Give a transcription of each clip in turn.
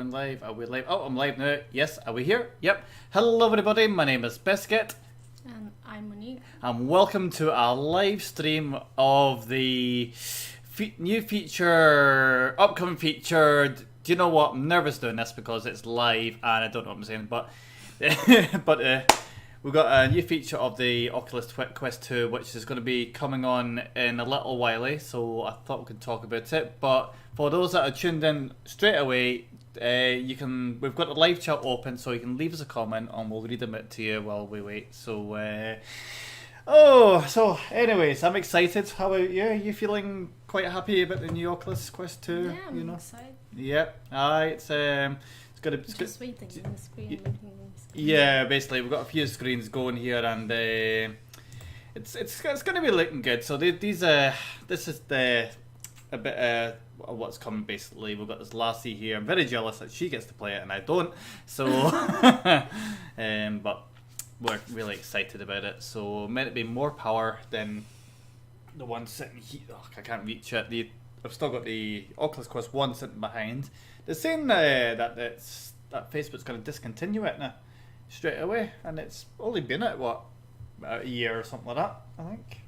going live? Are we live? Oh, I'm live now. Yes, are we here? Yep. Hello everybody, my name is Biscuit. And iMonique. And welcome to our live stream of the new feature, upcoming feature. Do you know what? I'm nervous doing this because it's live and I don't know what I'm saying, but we've got a new feature of the Oculus Quest 2, which is going to be coming on in a little while, so I thought we could talk about it. But for those that are tuned in straight away, we've got the live chat open, so you can leave us a comment and we'll read them out to you while we wait. So, anyways, I'm excited. How about you? Are you feeling quite happy about the new Oculus Quest 2? Yeah, I'm excited. Yep. It's gonna. Just waiting on the screen. Yeah, basically we've got a few screens going here, and it's going to be looking good. So this is a bit of what's coming. Basically, we've got this lassie here. I'm very jealous that she gets to play it and I don't. So, but we're really excited about it. So meant to be more power than the one sitting here. Oh, I can't reach it. I've still got the Oculus Quest 1 sitting behind. They're saying that Facebook's going to discontinue it now straight away, and it's only been at what, about a year or something like that, I think.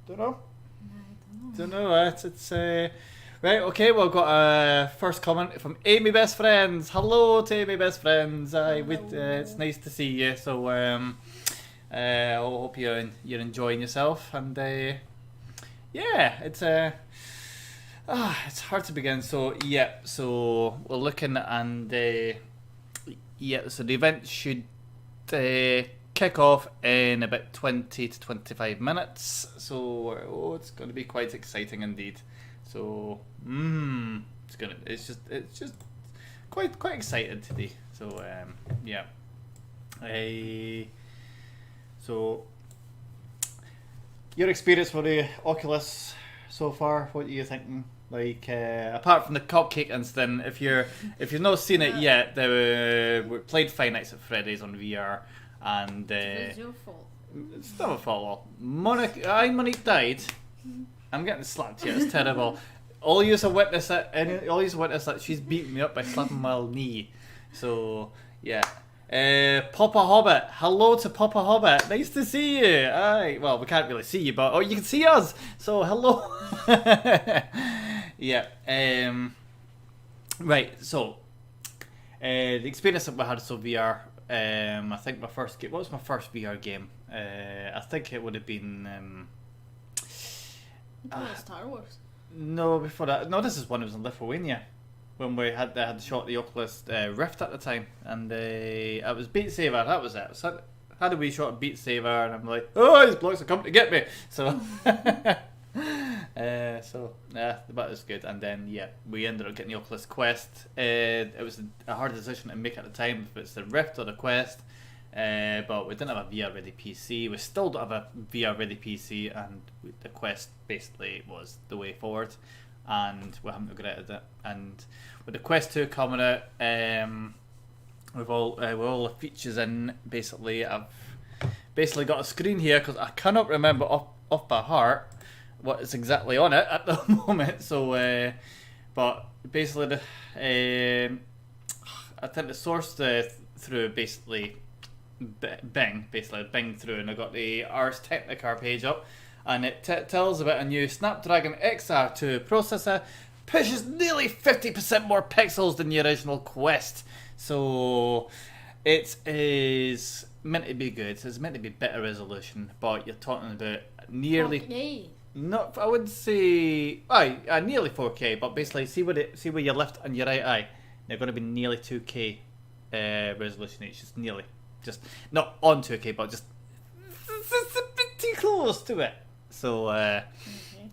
Don't know. Don't know. It's right. Okay, well, I've got a first comment from Amy Best Friends. Hello to Amy Best Friends. It's nice to see you. So I hope you're enjoying yourself, and yeah, it's hard to begin. So yeah, so we're looking, and yeah, so the event should kick off in about 20 to 25 minutes. So it's going to be quite exciting indeed. So it's just quite excited today. So yeah. So your experience for the Oculus so far, what are you thinking? Like, apart from the cupcake incident, if you've not seen it yet, we played Five Nights at Freddy's on VR, and it's your fault. It's not a fault. iMonique died. I'm getting slapped here. It's terrible. All you have witnessed it. All you witnessed that she's beating me up by slapping my knee. So yeah. Papa Hobbit. Hello to Papa Hobbit. Nice to see you. Aye. Well, we can't really see you, but you can see us. So hello. Yeah. Right. So the experience that we had so VR. I think my first game. What was my first VR game? I think it would have been. Star Wars. No, before that. No, this is one. It was in Lithuania. When we had shot the Oculus Rift at the time, and it was Beat Saber. That was it. So how did we shot Beat Saber? And I'm like, oh, these blocks are coming to get me. So, so yeah, but it was good. And then yeah, we ended up getting the Oculus Quest. It was a hard decision to make at the time if it's the Rift or the Quest. But we didn't have a VR ready PC. We still don't have a VR ready PC, and the Quest basically was the way forward. And we haven't regretted it. And with the Quest 2 coming out, with all the features in, basically, I've basically got a screen here because I cannot remember off by heart what is exactly on it at the moment. So, but basically, I think the source through basically Bing through, and I got the Ars Technica page up. And it tells about a new Snapdragon XR2 processor, pushes nearly 50% more pixels than the original Quest. So it is meant to be good. It's meant to be better resolution, but you're talking about nearly 4K. Not, I would say, nearly 4K. But basically, see where you lift on your right eye. They're going to be nearly 2K resolution. It's just not on 2K, but just a bit too close to it. So,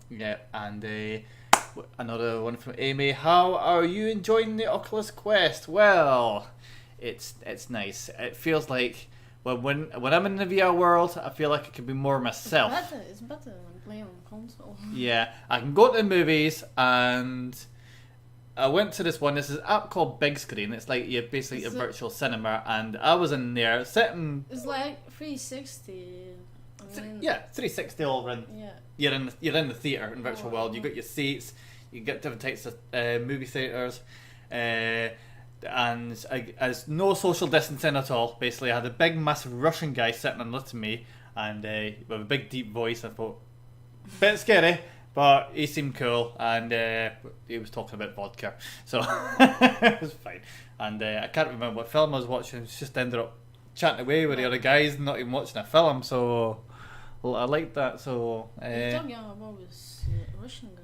yeah, and another one from Amy. How are you enjoying the Oculus Quest? Well, it's nice. It feels like when I'm in the VR world, I feel like I can be more myself. It's better when playing on console. Yeah, I can go to the movies, and I went to this one. This is an app called Big Screen. It's like you're basically a virtual cinema, and I was in there sitting. It's like 360. Yeah, 360 all around. Yeah. You're in the theatre in virtual world. You got your seats. You get different types of movie theatres. and as no social distancing at all. Basically, I had a big, massive Russian guy sitting and listening to me, and with a big, deep voice. I thought, bit scary, but he seemed cool, and he was talking about vodka, so it was fine. And I can't remember what film I was watching. It just ended up chatting away with the other guys, not even watching a film. So I liked that. So You're talking about this Russian guy.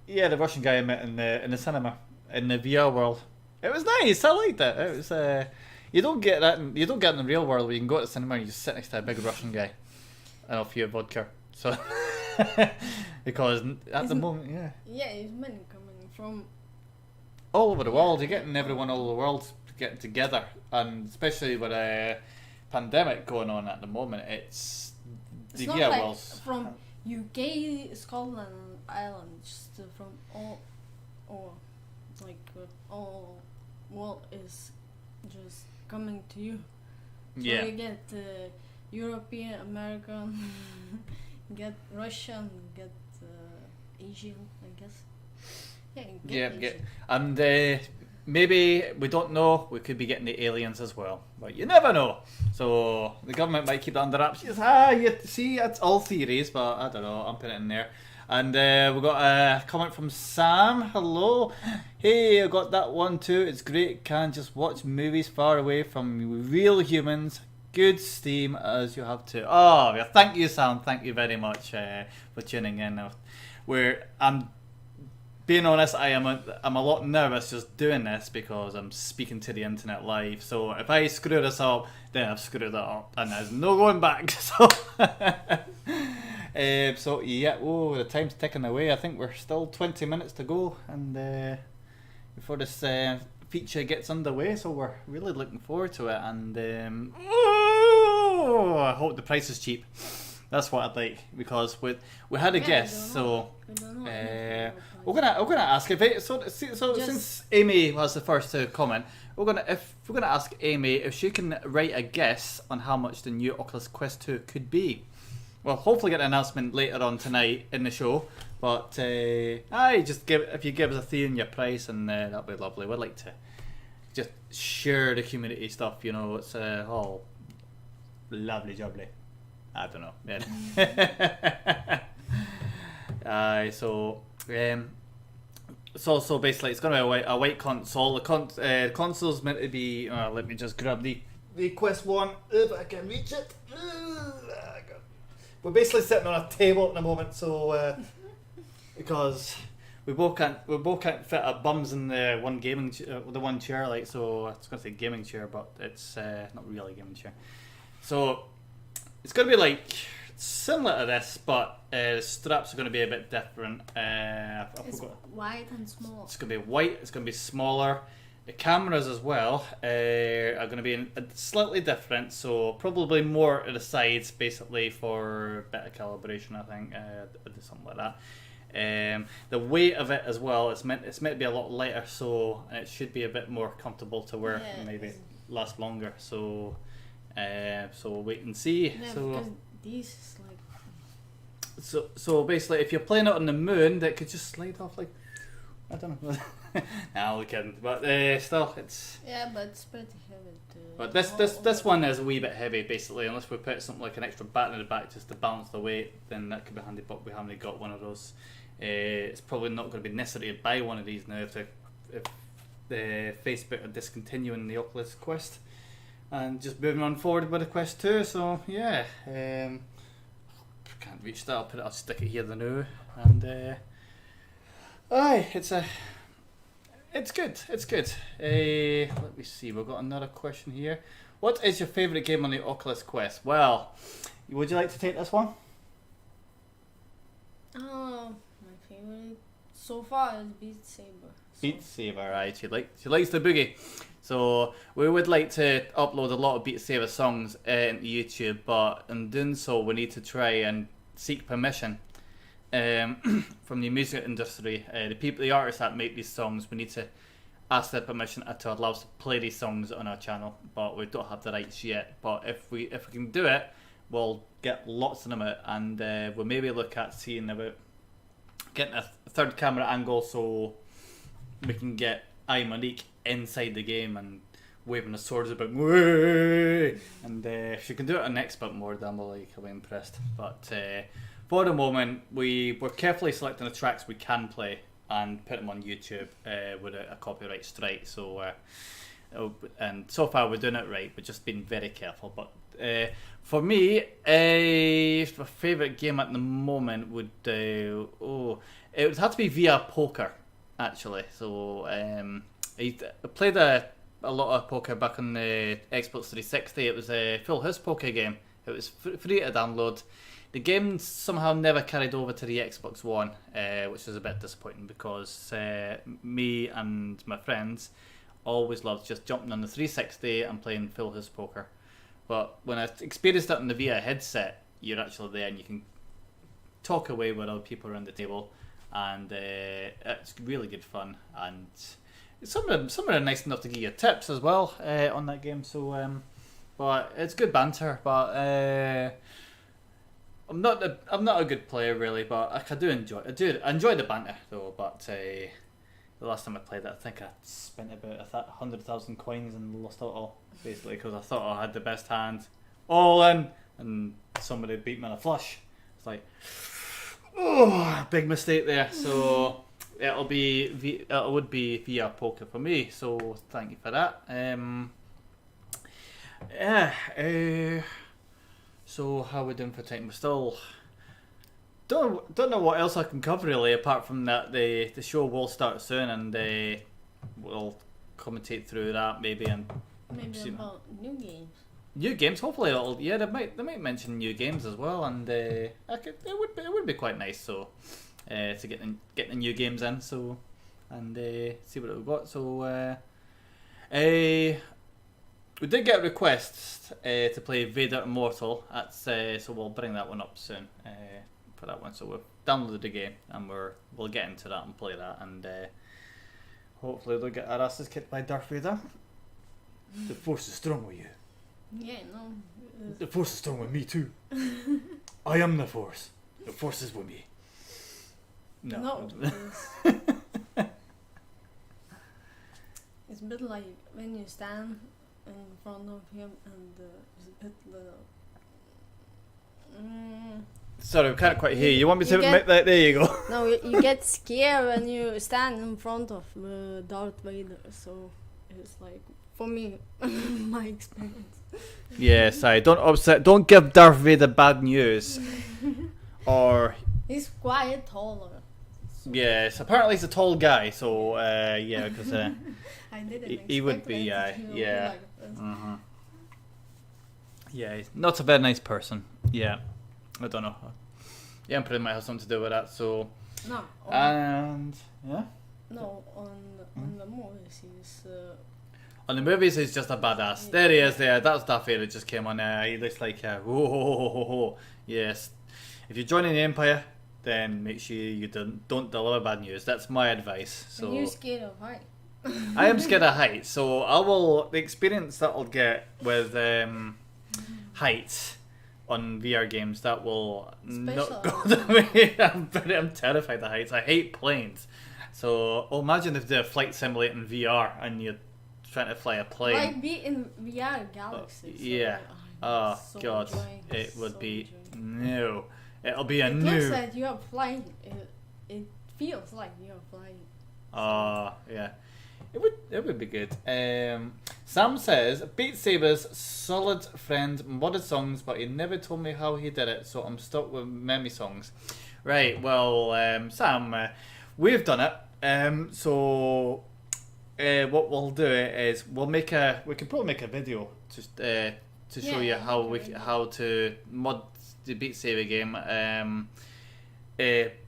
yeah, the Russian guy I met in the cinema in the VR world. It was nice. I liked it. It was you don't get that. You don't get it in the real world where you can go to the cinema and you just sit next to a big Russian guy and offer you a vodka. So because at the moment, Yeah, it's many coming from. all over the world, you're getting everyone all over the world getting together, and especially with a pandemic going on at the moment, it's the not VR like world's from UK, Scotland, Ireland, just from all world is just coming to you. So yeah. you get European, American, you get Russian, you get Asian, I guess. Yeah, you get Yeah. Asian. And maybe, we don't know, we could be getting the aliens as well, but you never know. So the government might keep that under wraps. You see, it's all theories, but I don't know, I'm putting it in there. And we've got a comment from Sam. Hello. Hey, I got that one too. It's great. Can just watch movies far away from real humans. Good steam as you have to. Oh, yeah, thank you, Sam. Thank you very much for tuning in. I'm being honest, I'm a lot nervous just doing this because I'm speaking to the internet live. So if I screw this up, then I've screwed it up, and there's no going back. So yeah, the time's ticking away. I think we're still 20 minutes to go, and before this feature gets underway. So we're really looking forward to it, and I hope the price is cheap. That's what I'd like, because we had a guest, so we're gonna ask if it, since Amy was the first to comment, we're gonna ask Amy if she can write a guess on how much the new Oculus Quest 2 could be. We'll hopefully get an announcement later on tonight in the show, but if you give us a theme and your price, and that'll be lovely. We'd like to just share the community stuff, it's all lovely jubbly. I don't know. Yeah. So basically, it's going to be a white console. The console's meant to be. Let me just grab the Quest 1 if I can reach it. We're basically sitting on a table at the moment, so because we both can't fit our bums in the one the one chair, like, so I was going to say gaming chair, but it's not really a gaming chair. So it's going to be like similar to this, but the straps are going to be a bit different. It's white and small. It's going to be white. It's going to be smaller. The cameras as well are going to be slightly different, so probably more to the sides, basically for better calibration. I think something like that. The weight of it as well, it's meant to be a lot lighter, so it should be a bit more comfortable to wear, and maybe last longer. So we'll wait and see. Yeah, so because these is like. So basically, if you're playing it on the moon, that could just slide off like, I don't know. No, we kidding. But still, it's. Yeah, but it's pretty heavy too. But this one is a wee bit heavy, basically. Unless we put something like an extra batt in the back just to balance the weight, then that could be handy. But we haven't got one of those. It's probably not going to be necessary to buy one of these now if Facebook are discontinuing the Oculus Quest and just moving on forward with the Quest 2. So yeah, can't reach that. I'll stick it here the now, and it's good. It's good. Let me see. We've got another question here. What is your favourite game on the Oculus Quest? Well, would you like to take this one? Oh, my favorite so far is Beat Saber. Beat Saber, right? She likes the boogie. So we would like to upload a lot of Beat Saber songs into YouTube, but in doing so, we need to try and seek permission from the music industry. The artists that make these songs, we need to ask their permission to allow us to play these songs on our channel, but we don't have the rights yet. But if we can do it, we'll get lots of them out, and we'll maybe look at seeing about getting a third camera angle so we can get iMonique inside the game and waving the swords about. Whee! And if you can do it on Xbox more, then I'll be impressed. But for the moment, we're carefully selecting the tracks we can play and put them on YouTube without a copyright strike. So and so far we're doing it right. We're just being very careful. But for me, my favourite game at the moment would it would have to be VR Poker, actually. So I played a lot of poker back on the Xbox 360. It was a full house poker game. It was free to download. The game somehow never carried over to the Xbox One, which is a bit disappointing because me and my friends always loved just jumping on the 360 and playing full house poker. But when I experienced it on the VR headset, you're actually there and you can talk away with other people around the table, and it's really good fun. And some of them are nice enough to give you tips as well on that game. So, but it's good banter. But I'm not a good player really, but I do enjoy the banter though. But the last time I played it, I think I spent about 100,000 coins and lost it all, basically, because I thought I had the best hand, all in, and somebody beat me on a flush. It's like, oh, big mistake there. So it would be VR Poker for me. So thank you for that. So how are we doing for time? We're still don't know what else I can cover really, apart from that the show will start soon, and we'll commentate through that maybe, and maybe about new games. New games, hopefully. They might mention new games as well, and it would be quite nice. So to get the new games in, so and see what we've got. So we did get a request to play Vader Immortal. That's so we'll bring that one up soon for that one. So we've downloaded the game and we'll get into that and play that, and hopefully they'll get our asses kicked by Darth Vader. The Force is strong with you. Yeah, no. The Force is strong with me too. I am the Force. The Force is with me. No. It's a bit like when you stand in front of him and it's a bit Sorry, I can't quite hear you. You want me to make that? There you go. No, you get scared when you stand in front of Darth Vader. So it's like, for me, my experience. Yeah, sorry. Don't give Darth Vader bad news. Or he's quite taller. So. Yes, apparently he's a tall guy. So yeah, because I didn't he would be. Yeah. Mm-hmm. Yeah, he's not a very nice person. Yeah, I don't know. Yeah, Emperor might have something to do with that. So no. And yeah. No, on the movies he's. On the movies, he's just a badass. There he is. There, that's Darth Vader. Just came on. He looks like whoa. Yes. If you're joining the Empire, then make sure you don't deliver bad news. That's my advice. So. Are you scared of height? I am scared of heights, so the experience that I'll get with heights on VRgames, that will not go the way. I'm terrified of heights. I hate planes. So imagine if they have flight simulator in VR and you're trying to fly a plane. Like be in VR Galaxy. Yeah. Oh so god, it would be no. It'll be a new. It looks like you're flying. It feels like you're flying. Yeah. It would be good. Sam says Beat Saber's solid friend modded songs, but he never told me how he did it, so I'm stuck with meme songs. Right. Well, Sam, we've done it. So what we'll do is we can probably make a video to show you how to mod the Beat Saber game.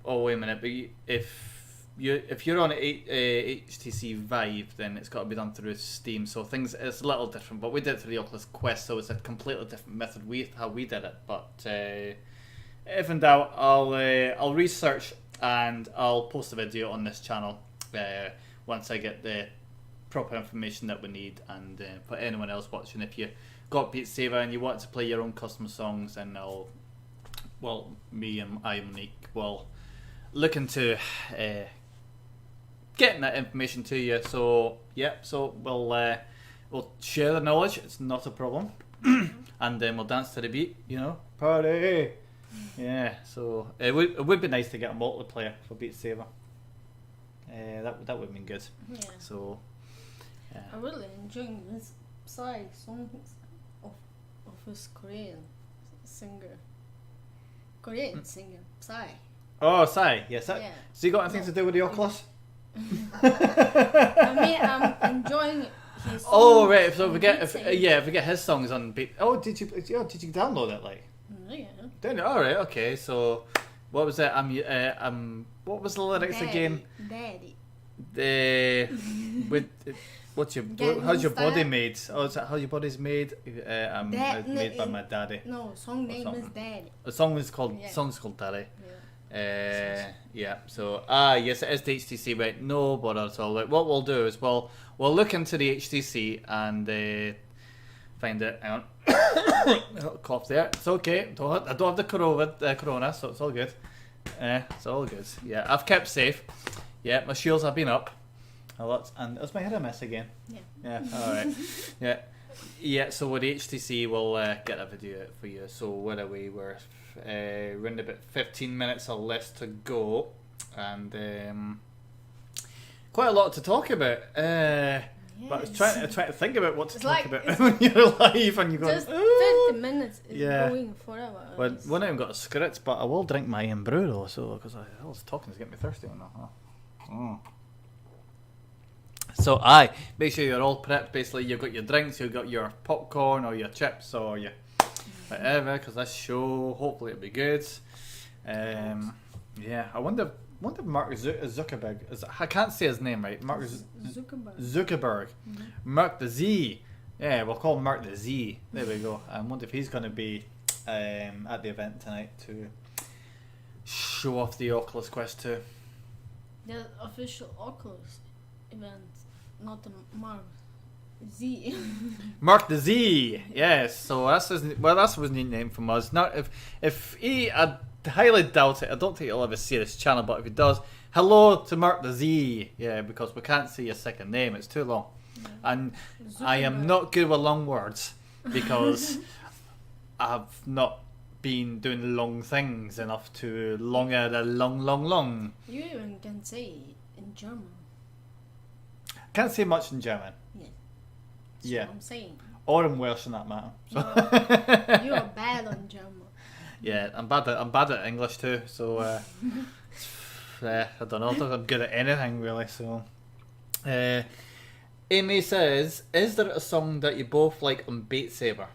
Oh wait a minute, but if you're on HTC Vive, then it's got to be done through Steam. So it's a little different, but we did it through the Oculus Quest, so it's a completely different method how we did it. But if in doubt, I'll research and I'll post a video on this channel once I get the proper information that we need. And for anyone else watching, if you got Beat Saber and you want to play your own custom songs, then me and iMonique will look into getting that information to you. So so we'll share the knowledge. It's not a problem, and then we'll dance to the beat. Party. Yeah. So it would be nice to get a multiplayer for Beat Saber. That would have been good. Yeah. So. I'm really enjoying this Psy songs of this Korean singer. Psy. Oh, Psy. Yes. Yeah. So you got anything to do with the Oculus? I mean, I'm enjoying his songs. Oh right. So on if Beat we get his songs on Beat. Oh, did you download it like? Yeah. Didn't you? All right. Okay. So what was it? What was the lyrics again? Daddy. How's your Gangnam body Style? made? Oh, is that how your body's made? I'm made by my daddy. No, song name something. is Daddy. The song is called Daddy. So yes, it is the HTC. Right, no bother at all. Like, what we'll do is we'll look into the HTC and find it. Hang on. Cough there. It's okay. I don't have the corona, so it's all good. It's all good. Yeah, I've kept safe. Yeah, my shields have been up a lot, and is my head a mess again? Yeah. All right. Yeah. So with the HTC, we'll get a video for you. So where are we? We're around about 15 minutes or less to go, and quite a lot to talk about. But I was trying to think about what to talk about when you're live and you go. Just 30 minutes is Yeah. going forever. Well, we haven't even got a script, but I will drink my own brew though, so because I was talking to get me thirsty on that. So make sure you're all prepped. Basically, you've got your drinks, you've got your popcorn or your chips or your whatever. Because this show, hopefully, it'll be good. Yeah, I wonder if Mark Zuckerberg. I can't say his name right. Mark Zuckerberg. Mm-hmm. Mark the Z. Yeah, we'll call him Mark the Z. There we go. I wonder if he's going to be at the event tonight to show off the Oculus Quest 2. The official Oculus event, not the Mark Z. Mark the Z. Yes. So that's his name from us. Now, if he, I highly doubt it. I don't think he'll ever see this channel, but if he does, hello to Mark the Z. Yeah, because we can't see your second name. It's too long, and I am not good with long words because I've not been doing long things enough to longer the long. You even can say in German. Can't say much in German. Yeah. Yeah. What I'm saying. Or in Welsh, in that matter. So. You are bad on German. Yeah, I'm bad at English too. So I don't know. I don't think I'm good at anything really. So, Amy says, "Is there a song that you both like on Beat Saber?"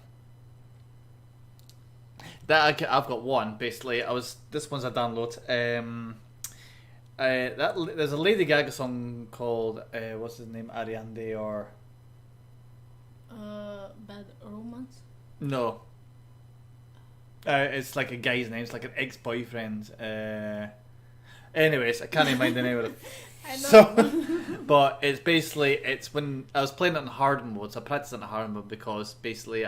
I've got one. Basically, this one's a download. There's a Lady Gaga song called what's his name, Ariande or Bad Romance. no. It's like a guy's name. It's like an ex-boyfriend. Anyways, I can't even mind the name of it. I know. So, but it's when I was playing it in hard mode. So I practiced it in hard mode because basically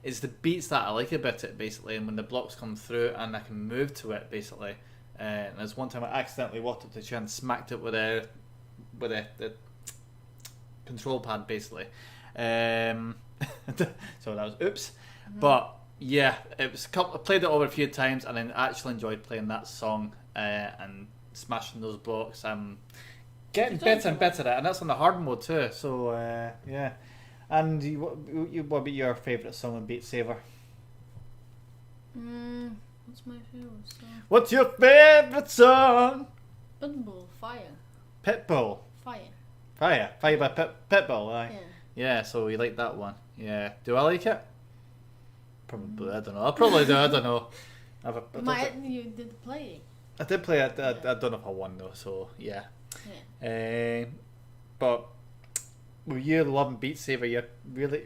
it's the beats that I like about it basically, and when the blocks come through and I can move to it basically. And there's one time I accidentally walked up to the chair and smacked it with the control pad basically. So that was oops. Mm-hmm. But yeah, it was I played it over a few times and then actually enjoyed playing that song and smashing those blocks. I'm getting better and better at it, and that's on the hard mode too. So yeah. And what would be your favourite song on Beat Saber? What's my favourite song? What's your favourite song? Pitbull, Fire. Pitbull. Fire. Fire by Pitbull. Yeah. Yeah, so you like that one. Yeah. Do I like it? Probably. I don't know. I probably do. I don't know. You did play. I did play it. I don't know if I won though. So yeah. But with you loving Beat Saber, you're really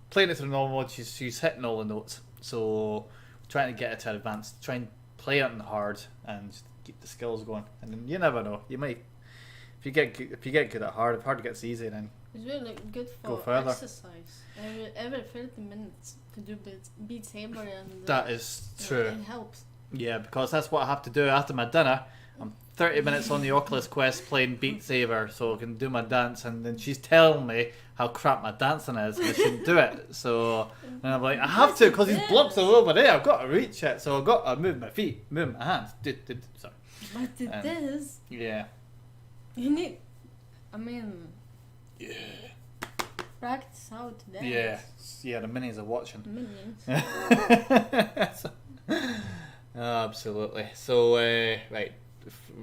playing it through normal mode. She's hitting all the notes. So trying to get it to advanced. Try and play it in hard and just keep the skills going. And then you never know. You might if you get good at hard. If hard gets easy, then it's really good for exercise. Every 30 minutes to do Beat Saber, and that is true. It helps. Yeah, because that's what I have to do after my dinner. I'm 30 minutes on the Oculus Quest playing Beat Saber so I can do my dance, and then she's telling me how crap my dancing is and I shouldn't do it. So and I'm like, I have to because these blocks are over there. I've got to reach it, so I've got to move my feet, move my hands. Sorry. But it is. Yeah. You need. I mean. Yeah. Practice how to dance. Yeah. Yeah. The minis are watching. Minions. Absolutely. So right.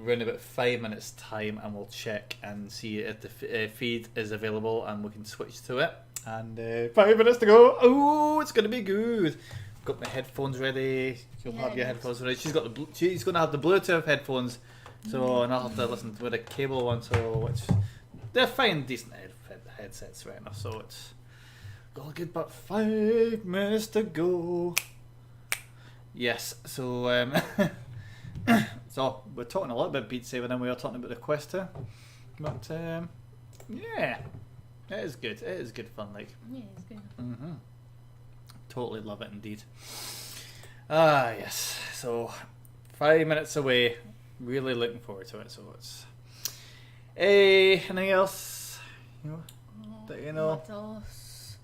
We're in about 5 minutes time and we'll check and see if the feed is available and we can switch to it. And 5 minutes to go. Oh, it's going to be good. I've got my headphones ready. You'll have your headphones ready. She's got she's going to have the Bluetooth headphones, so and I'll have to listen with a cable one. So they're fine, decent headsets right now. So it's all good, but 5 minutes to go. Yes. So so we're talking a lot about Beat Saber, then we were talking about the Quest 2. But yeah, it is good. It is good fun. Like, Yeah, it's good. Totally love it indeed. Ah, yes. So 5 minutes away. Really looking forward to it. So it's anything else? That you know. What else?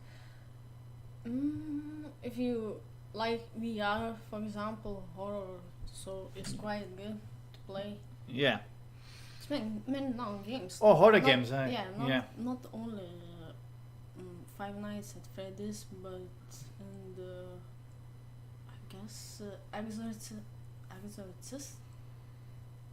If you like VR, for example, horror. So it's quite good to play. Yeah. It's many now games. Oh, horror Not- games, Not only Five Nights at Freddy's, but in the I guess Exorcist.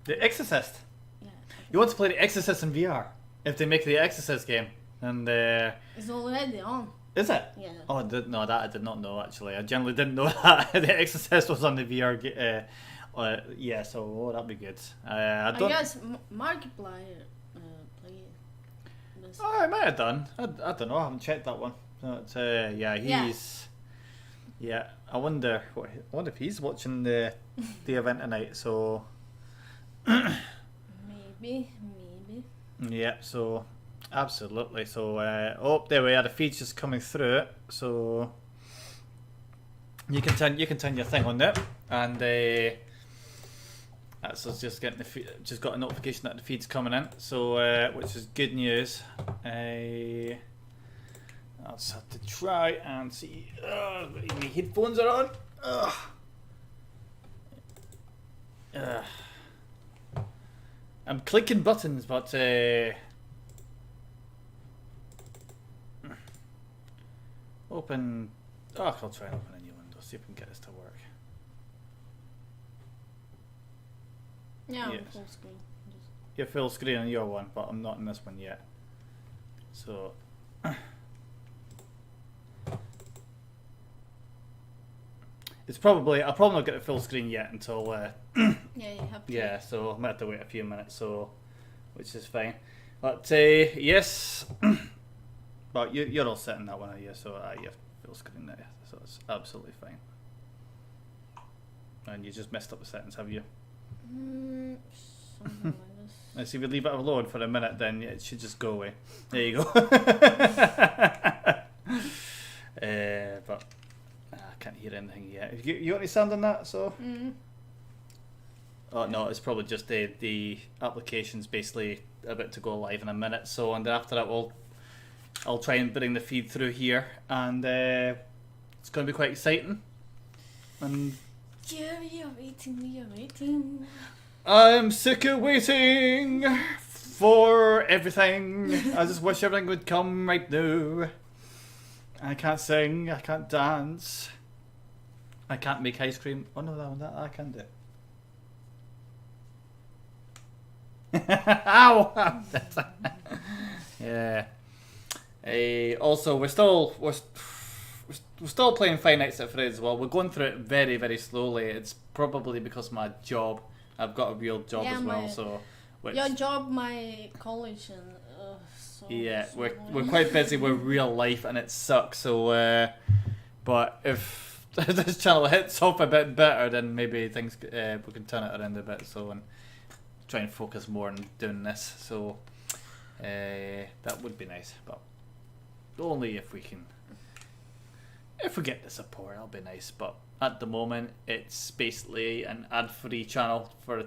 The Exorcist. Yeah. You want to play the Exorcist in VR? If they make the Exorcist game, and It's already on. is it? Yeah. Oh, that I did not know actually. I generally didn't know that the Exorcist was on the VR. Yeah, so that'd be good. I guess Markiplier play this. Oh, I might have done. I don't know. I haven't checked that one. But, yeah, he's. Yeah, I wonder if he's watching the event tonight. So. Maybe. Yeah. So. Absolutely. So. There we are. The feed's just coming through it. So. You can turn your thing on there, and so it's just getting just got a notification that the feed's coming in. So which is good news. I'll just have to try and see. My headphones are on. I'm clicking buttons, but open. I'll try and open a new window. See if we can get this to work. Yeah, Yes. full screen. You're full screen on your one, but I'm not in this one yet. So. I'll probably not get a full screen yet until Yeah, you have to. yeah, so I might have to wait a few minutes, so which is fine. But yes, but you're all set in that one, are you? So you have full screen there, so it's absolutely fine. And you just messed up the settings, have you? Something like this. Let's see if we leave it alone for a minute, then it should just go away. There you go. But I can't hear anything yet. You got any sound on that? So. Oh no, it's probably just the application's basically about to go live in a minute. So and after that, I'll try and bring the feed through here, and it's going to be quite exciting. And Yeah, we are waiting. I'm sick of waiting for everything. I just wish everything would come right now. I can't sing, I can't dance, I can't make ice cream. Oh no, that I can do. Ow! Yeah. Also, we're still playing Five Nights at Freddy's as well. We're going through it very, very slowly. It's probably because of my job. I've got a real job as well. So. Your job, my college, and so. Yeah, so we're quite busy with real life, and it sucks. So, but if this channel hits off a bit better, then maybe things we can turn it around a bit. So and try and focus more on doing this. So that would be nice, but only if we can if we get the support, that'll be nice. But at the moment, it's basically an ad-free channel for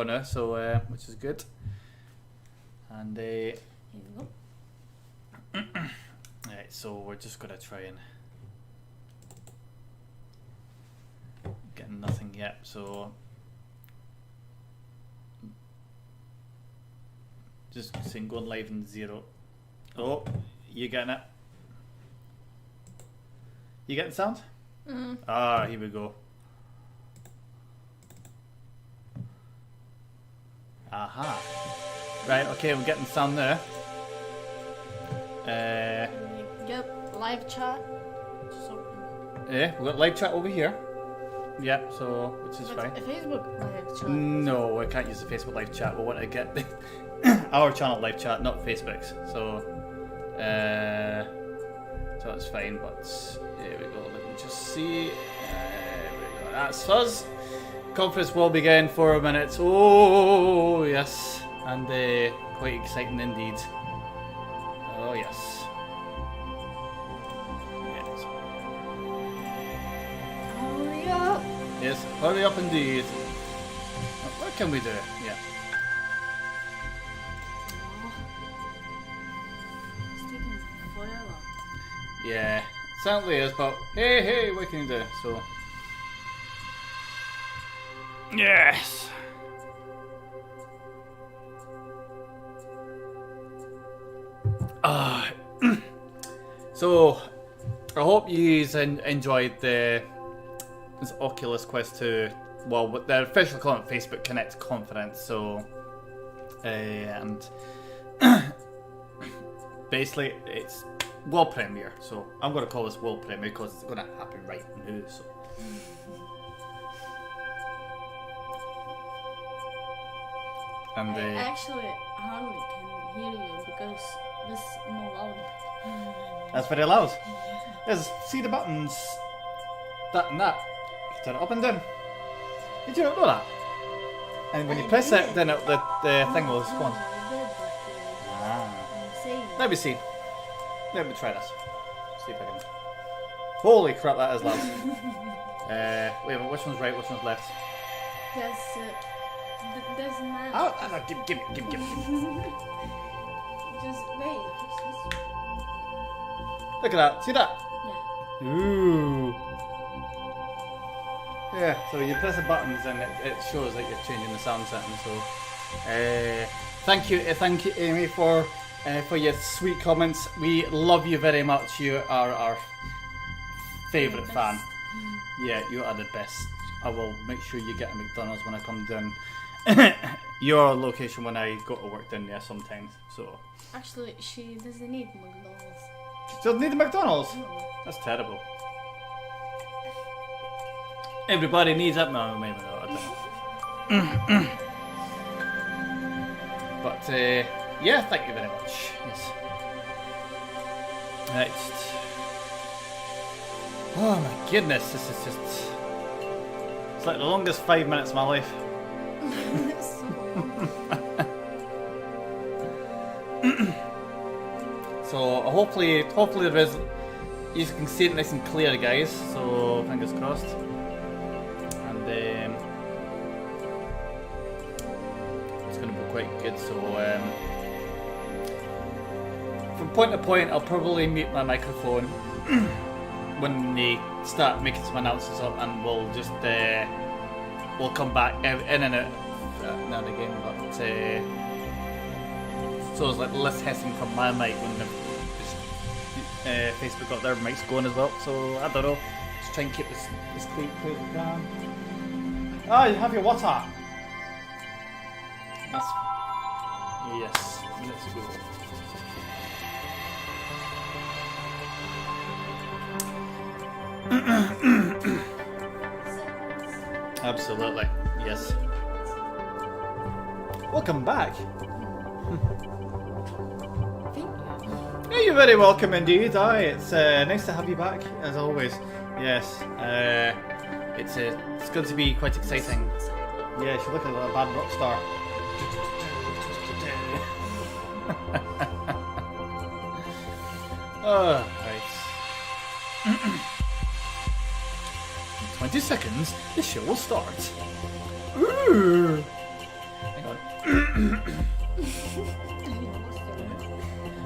now, so which is good. And Here you go. right, so we're just gonna try and get nothing yet. So just saying going live in 0. Oh, you getting it? You getting sound? Ah, here we go. Aha. Right, okay, we're getting sound there. Get live chat. Just open. Yeah, we've got live chat over here. Yeah, so, which is But fine. a Facebook live chat. No, I can't use the Facebook live chat. We want to get the our channel live chat, not Facebook's. So, so that's fine. But here we go. Let me just see. There we go. That's us. Conference will begin 4 minutes. Oh yes, and quite exciting indeed. Oh yes. Yes. Hurry up. Yes. Hurry up indeed. What can we do? Yeah. It's taking forever. Yeah, certainly is, but hey, what can you do? So, yes. So, I hope you enjoyed this Oculus Quest 2. Well, they're officially calling it Facebook Connect Conference. So, and basically, it's world premiere. So I'm going to call this world premiere because it's going to happen right now. So. And I actually hardly can hear you because this is more loud. that's very loud. Yes, see the buttons. That and that. You can turn it up and down. Did you not know that? And when you press it, then the thing will respond. I did, but I'm saying Let me see. Let me try this. See if I can. Holy crap, that is loud. Wait a minute, which one's right, which one's left? there's not. Oh, give me. Just wait. Look at that. See that? Yeah. Ooh. Yeah, so you press the buttons and it shows that you're changing the sound setting. So, thank you, Amy, for your sweet comments. We love you very much. You are our favourite fan. Yeah, you are the best. I will make sure you get a McDonald's when I come down your location when I go to work down there sometimes. So Actually, she doesn't need McDonald's. she doesn't need a McDonald's. No. That's terrible. Everybody needs it. No, maybe not. I don't know. But yeah, thank you very much. Yes. Right. Oh my goodness, this is just. It's like the longest 5 minutes of my life. So long. So hopefully there is. You can see it nice and clear, guys. So fingers crossed. And it's going to be quite good. So from point to point, I'll probably mute my microphone when they start making some announcements up, and we'll just we'll come back in and out now and again. But so it's like less hissing from my mic when Facebook got their mics going as well. So I don't know. Just try and keep this clean as we can. Ah, you have your water. That's yes. Let's go. Absolutely, yes. Welcome back. Thank you. Yeah, you're very welcome indeed. Aye, it's nice to have you back as always. Yes, it's going to be quite exciting. Yeah, she's looking like a bad rock star. Oh, right. In 20 seconds, the show will start. Ooh. Hang on.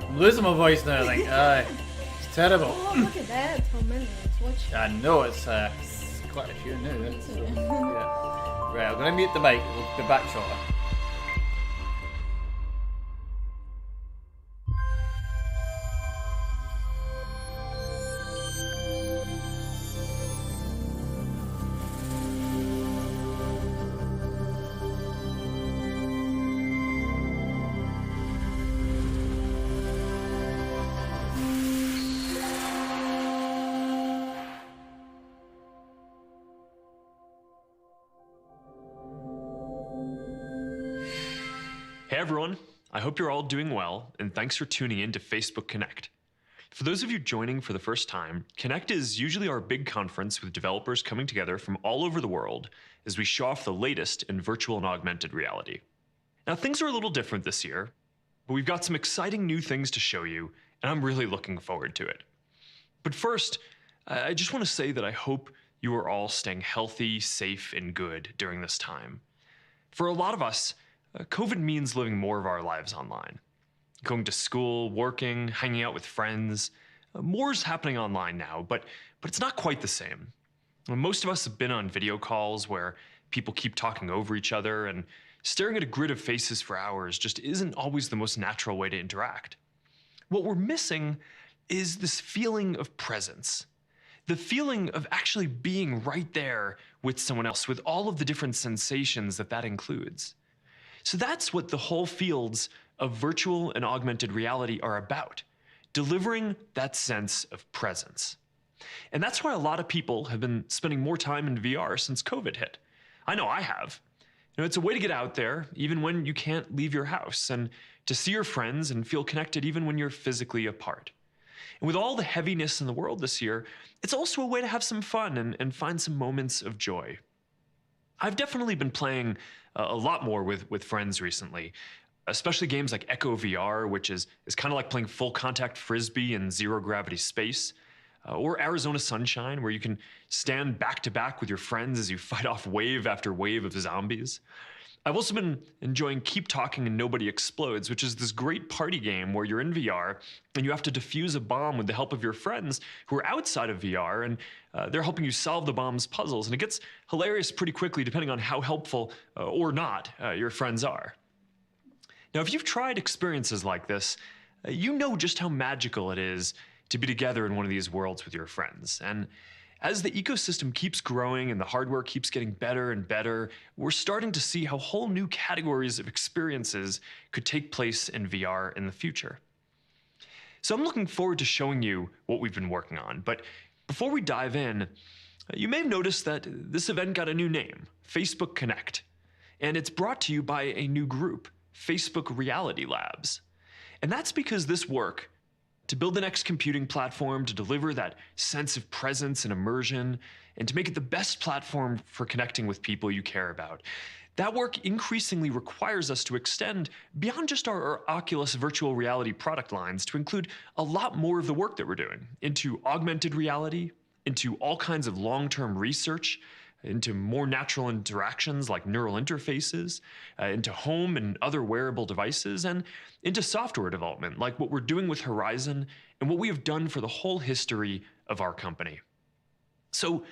I'm losing my voice now, I think. It's terrible. Oh, look at that. How many? Watch. I know, it's quite a few now. Yeah. Right, I'm going to mute the mic. We'll be back shortly. Hey everyone, I hope you're all doing well, and thanks for tuning in to Facebook Connect. For those of you joining for the first time, Connect is usually our big conference with developers coming together from all over the world as we show off the latest in virtual and augmented reality. Now things are a little different this year, but we've got some exciting new things to show you, and I'm really looking forward to it. But first, I just want to say that I hope you are all staying healthy, safe, and good during this time. For a lot of us, COVID means living more of our lives online. Going to school, working, hanging out with friends. More is happening online now, but it's not quite the same. Most of us have been on video calls where people keep talking over each other, and staring at a grid of faces for hours just isn't always the most natural way to interact. What we're missing is this feeling of presence. The feeling of actually being right there with someone else, with all of the different sensations that includes. So that's what the whole fields of virtual and augmented reality are about, delivering that sense of presence. And that's why a lot of people have been spending more time in VR since COVID hit. I know I have. It's a way to get out there, even when you can't leave your house, and to see your friends and feel connected even when you're physically apart. And with all the heaviness in the world this year, it's also a way to have some fun and find some moments of joy. I've definitely been playing a lot more with friends recently, especially games like Echo VR, which is kind of like playing full contact frisbee in zero gravity space, or Arizona Sunshine, where you can stand back to back with your friends as you fight off wave after wave of zombies. I've also been enjoying Keep Talking and Nobody Explodes, which is this great party game where you're in VR and you have to defuse a bomb with the help of your friends who are outside of VR, and they're helping you solve the bomb's puzzles. And it gets hilarious pretty quickly depending on how helpful or not your friends are. Now, if you've tried experiences like this, you know just how magical it is to be together in one of these worlds with your friends. And as the ecosystem keeps growing and the hardware keeps getting better and better, we're starting to see how whole new categories of experiences could take place in VR in the future. So I'm looking forward to showing you what we've been working on. But before we dive in, you may have noticed that this event got a new name, Facebook Connect. And it's brought to you by a new group, Facebook Reality Labs. And that's because this work, to build the next computing platform, to deliver that sense of presence and immersion, and to make it the best platform for connecting with people you care about, that work increasingly requires us to extend beyond just our Oculus virtual reality product lines to include a lot more of the work that we're doing into augmented reality, into all kinds of long-term research, into more natural interactions like neural interfaces, into home and other wearable devices, and into software development like what we're doing with Horizon and what we have done for the whole history of our company. So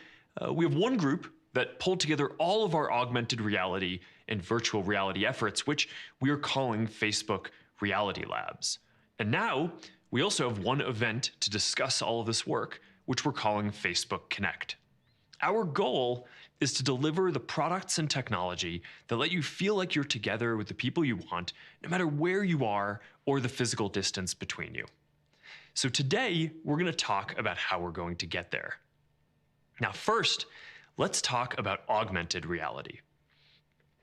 we have one group that pulled together all of our augmented reality and virtual reality efforts, which we are calling Facebook Reality Labs. And now we also have one event to discuss all of this work, which we're calling Facebook Connect. Our goal is to deliver the products and technology that let you feel like you're together with the people you want, no matter where you are or the physical distance between you. So today, we're going to talk about how we're going to get there. Now first, let's talk about augmented reality.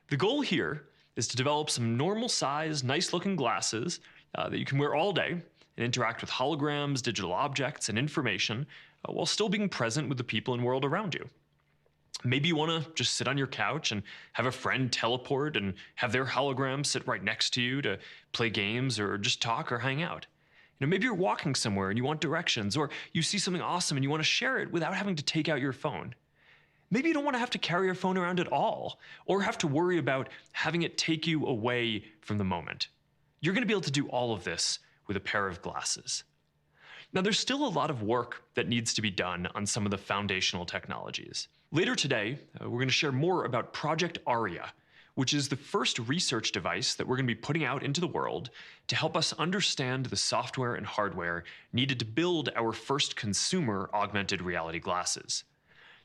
The goal here is to develop some normal-sized, nice-looking glasses that you can wear all day and interact with holograms, digital objects, and information while still being present with the people and world around you. Maybe you want to just sit on your couch and have a friend teleport and have their hologram sit right next to you to play games or just talk or hang out. Maybe you're walking somewhere and you want directions, or you see something awesome and you want to share it without having to take out your phone. Maybe you don't want to have to carry your phone around at all, or have to worry about having it take you away from the moment. You're going to be able to do all of this with a pair of glasses. Now, there's still a lot of work that needs to be done on some of the foundational technologies. Later today, we're going to share more about Project Aria, which is the first research device that we're going to be putting out into the world to help us understand the software and hardware needed to build our first consumer augmented reality glasses.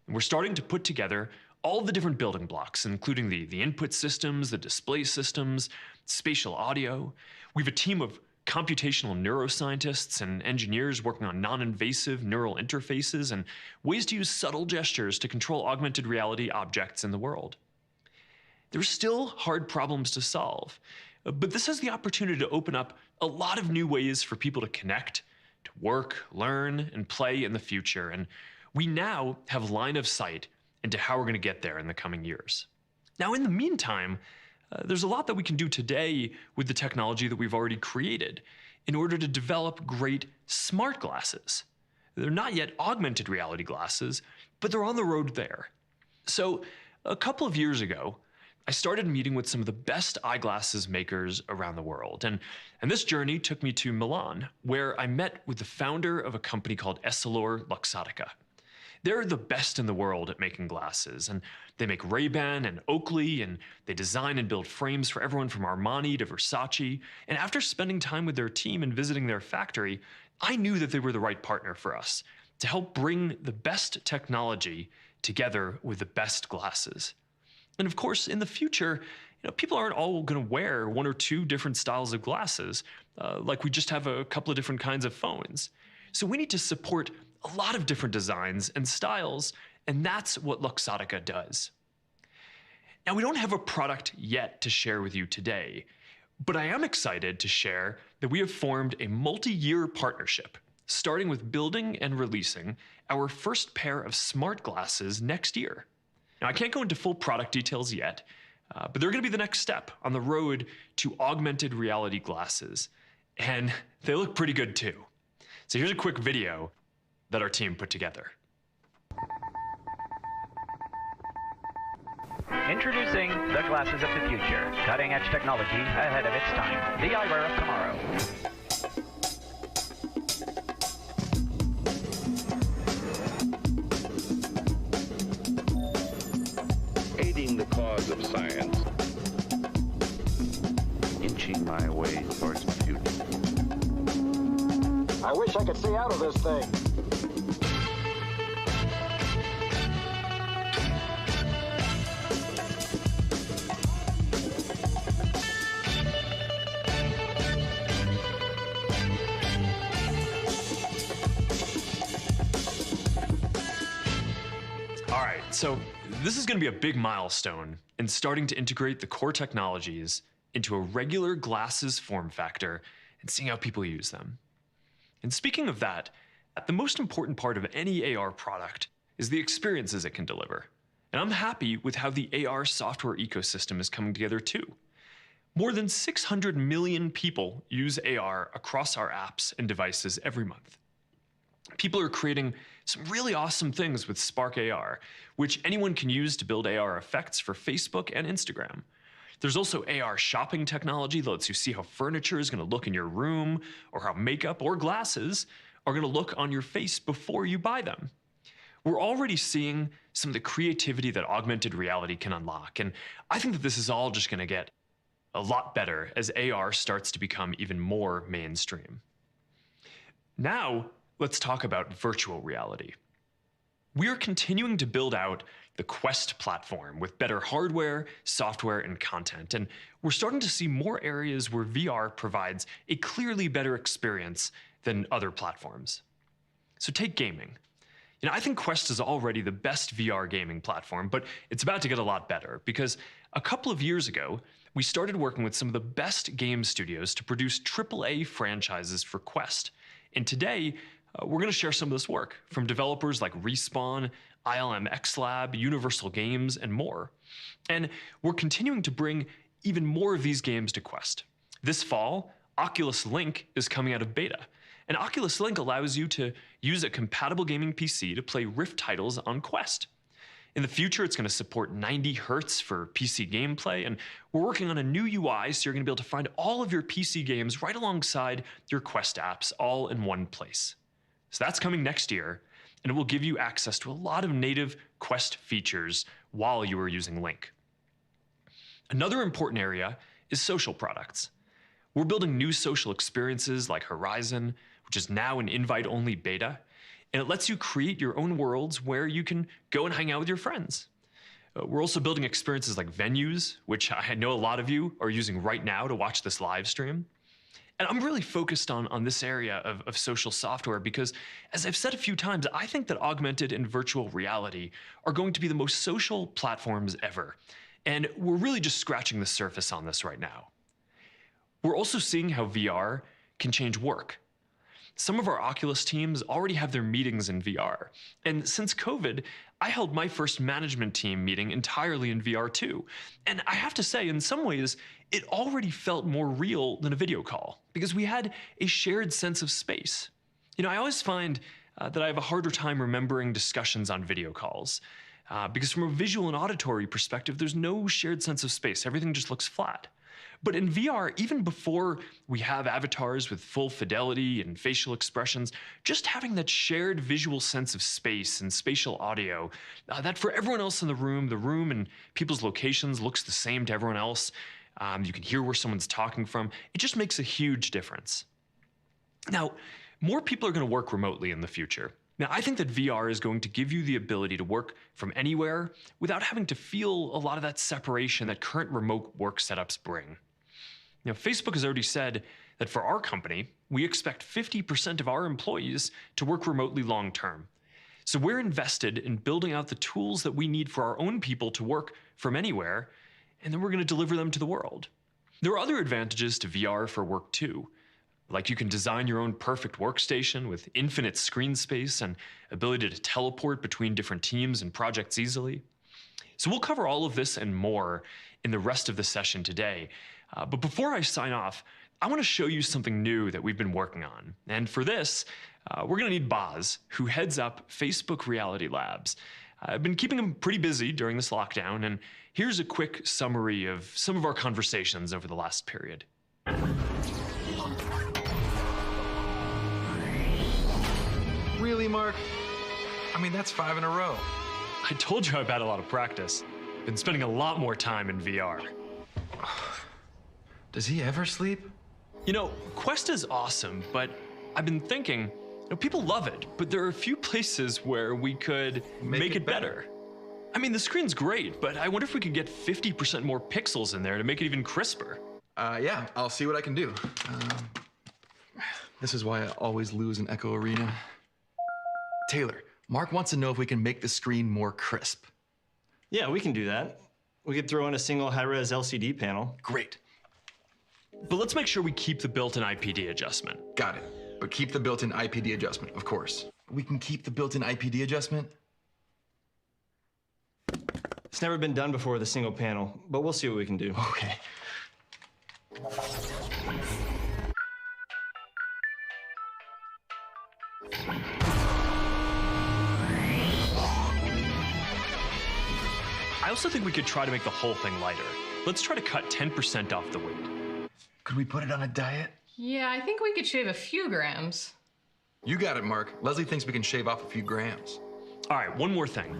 And we're starting to put together all the different building blocks, including the input systems, the display systems, spatial audio. We have a team of computational neuroscientists and engineers working on non-invasive neural interfaces and ways to use subtle gestures to control augmented reality objects in the world. There's still hard problems to solve, but this has the opportunity to open up a lot of new ways for people to connect, to work, learn, and play in the future, and we now have line of sight into how we're going to get there in the coming years. Now, in the meantime, there's a lot that we can do today with the technology that we've already created in order to develop great smart glasses. They're not yet augmented reality glasses, but they're on the road there. So a couple of years ago, I started meeting with some of the best eyeglasses makers around the world. And this journey took me to Milan, where I met with the founder of a company called EssilorLuxottica. They're the best in the world at making glasses, and they make Ray-Ban and Oakley, and they design and build frames for everyone from Armani to Versace. And after spending time with their team and visiting their factory, I knew that they were the right partner for us to help bring the best technology together with the best glasses. And of course, in the future, people aren't all going to wear one or two different styles of glasses, like we just have a couple of different kinds of phones. So we need to support a lot of different designs and styles, and that's what Luxottica does. Now, we don't have a product yet to share with you today, but I am excited to share that we have formed a multi-year partnership, starting with building and releasing our first pair of smart glasses next year. Now, I can't go into full product details yet, but they're going to be the next step on the road to augmented reality glasses, and they look pretty good too. So here's a quick video that our team put together. Introducing the glasses of the future. Cutting-edge technology ahead of its time. The eyewear of tomorrow. Aiding the cause of science. Inching my way towards the future. I wish I could see out of this thing. All right, so this is going to be a big milestone in starting to integrate the core technologies into a regular glasses form factor and seeing how people use them. And speaking of that, the most important part of any AR product is the experiences it can deliver. And I'm happy with how the AR software ecosystem is coming together too. More than 600 million people use AR across our apps and devices every month. People are creating some really awesome things with Spark AR, which anyone can use to build AR effects for Facebook and Instagram. There's also AR shopping technology that lets you see how furniture is going to look in your room, or how makeup or glasses are going to look on your face before you buy them. We're already seeing some of the creativity that augmented reality can unlock, and I think that this is all just going to get a lot better as AR starts to become even more mainstream. Now, let's talk about virtual reality. We are continuing to build out the Quest platform with better hardware, software, and content, and we're starting to see more areas where VR provides a clearly better experience than other platforms. So take gaming. I think Quest is already the best VR gaming platform, but it's about to get a lot better because a couple of years ago, we started working with some of the best game studios to produce AAA franchises for Quest. And today, we're going to share some of this work from developers like Respawn, ILM X Lab, Universal Games, and more. And we're continuing to bring even more of these games to Quest. This fall, Oculus Link is coming out of beta, And Oculus Link allows you to use a compatible gaming PC to play Rift titles on Quest. In the future, it's going to support 90 hertz for PC gameplay, and we're working on a new UI, so you're going to be able to find all of your PC games right alongside your Quest apps, all in one place. So that's coming next year, and it will give you access to a lot of native Quest features while you are using Link. Another important area is social products. We're building new social experiences like Horizon, which is now an invite-only beta, and it lets you create your own worlds where you can go and hang out with your friends. We're also building experiences like venues, which I know a lot of you are using right now to watch this live stream. And I'm really focused on this area of social software because, as I've said a few times, I think that augmented and virtual reality are going to be the most social platforms ever. And we're really just scratching the surface on this right now. We're also seeing how VR can change work. Some of our Oculus teams already have their meetings in VR. And since COVID, I held my first management team meeting entirely in VR too. And I have to say, in some ways, it already felt more real than a video call because we had a shared sense of space. You know, I always find that I have a harder time remembering discussions on video calls because from a visual and auditory perspective, there's no shared sense of space. Everything just looks flat. But in VR, even before we have avatars with full fidelity and facial expressions, just having that shared visual sense of space and spatial audio, that for everyone else in the room and people's locations looks the same to everyone else. You can hear where someone's talking from. It just makes a huge difference. Now, more people are going to work remotely in the future. Now, I think that VR is going to give you the ability to work from anywhere without having to feel a lot of that separation that current remote work setups bring. Now, Facebook has already said that for our company, we expect 50% of our employees to work remotely long term. So we're invested in building out the tools that we need for our own people to work from anywhere, and then we're going to deliver them to the world. There are other advantages to VR for work too. Like you can design your own perfect workstation with infinite screen space and ability to teleport between different teams and projects easily. So we'll cover all of this and more in the rest of the session today. But before I sign off, I want to show you something new that we've been working on. And for this, we're going to need Boz, who heads up Facebook Reality Labs. I've been keeping him pretty busy during this lockdown, and here's a quick summary of some of our conversations over the last period. Really, Mark? I mean, that's 5 in a row. I told you I've had a lot of practice. Been spending a lot more time in VR. Does he ever sleep? You know, Quest is awesome, but I've been thinking, people love it, but there are a few places where we could make it better. I mean, the screen's great, but I wonder if we could get 50% more pixels in there to make it even crisper. Yeah, I'll see what I can do. This is why I always lose in Echo Arena. Taylor, Mark wants to know if we can make the screen more crisp. Yeah, we can do that. We could throw in a single high-res LCD panel. Great. But let's make sure we keep the built-in IPD adjustment. Got it. But keep the built-in IPD adjustment, of course. We can keep the built-in IPD adjustment? It's never been done before with a single panel, but we'll see what we can do. Okay. I also think we could try to make the whole thing lighter. Let's try to cut 10% off the weight. Could we put it on a diet? Yeah, I think we could shave a few grams. You got it, Mark. Leslie thinks we can shave off a few grams. All right, one more thing.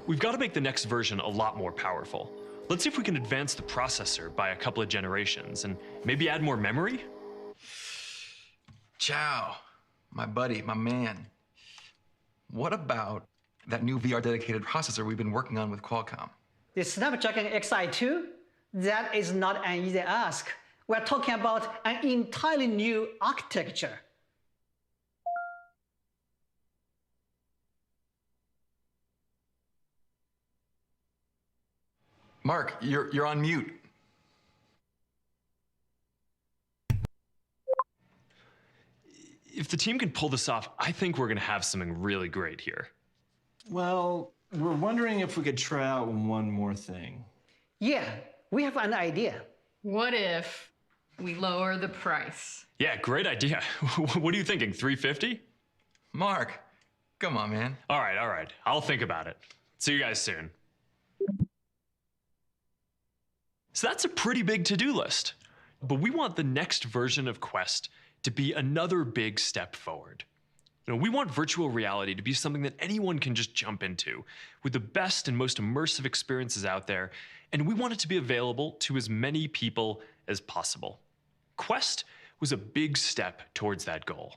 We've got to make the next version a lot more powerful. Let's see if we can advance the processor by a couple of generations and maybe add more memory? Ciao, my buddy, my man. What about that new VR dedicated processor we've been working on with Qualcomm? The Snapdragon Xi2? That is not an easy ask. We're talking about an entirely new architecture. Mark, you're on mute. If the team can pull this off, I think we're going to have something really great here. Well, we're wondering if we could try out one more thing. Yeah, we have an idea. What if We lower the price. Yeah, great idea. What are you thinking, $350? Mark, come on, man. All right. I'll think about it. See you guys soon. So that's a pretty big to-do list. But we want the next version of Quest to be another big step forward. We want virtual reality to be something that anyone can just jump into, with the best and most immersive experiences out there, and we want it to be available to as many people as possible. Quest was a big step towards that goal.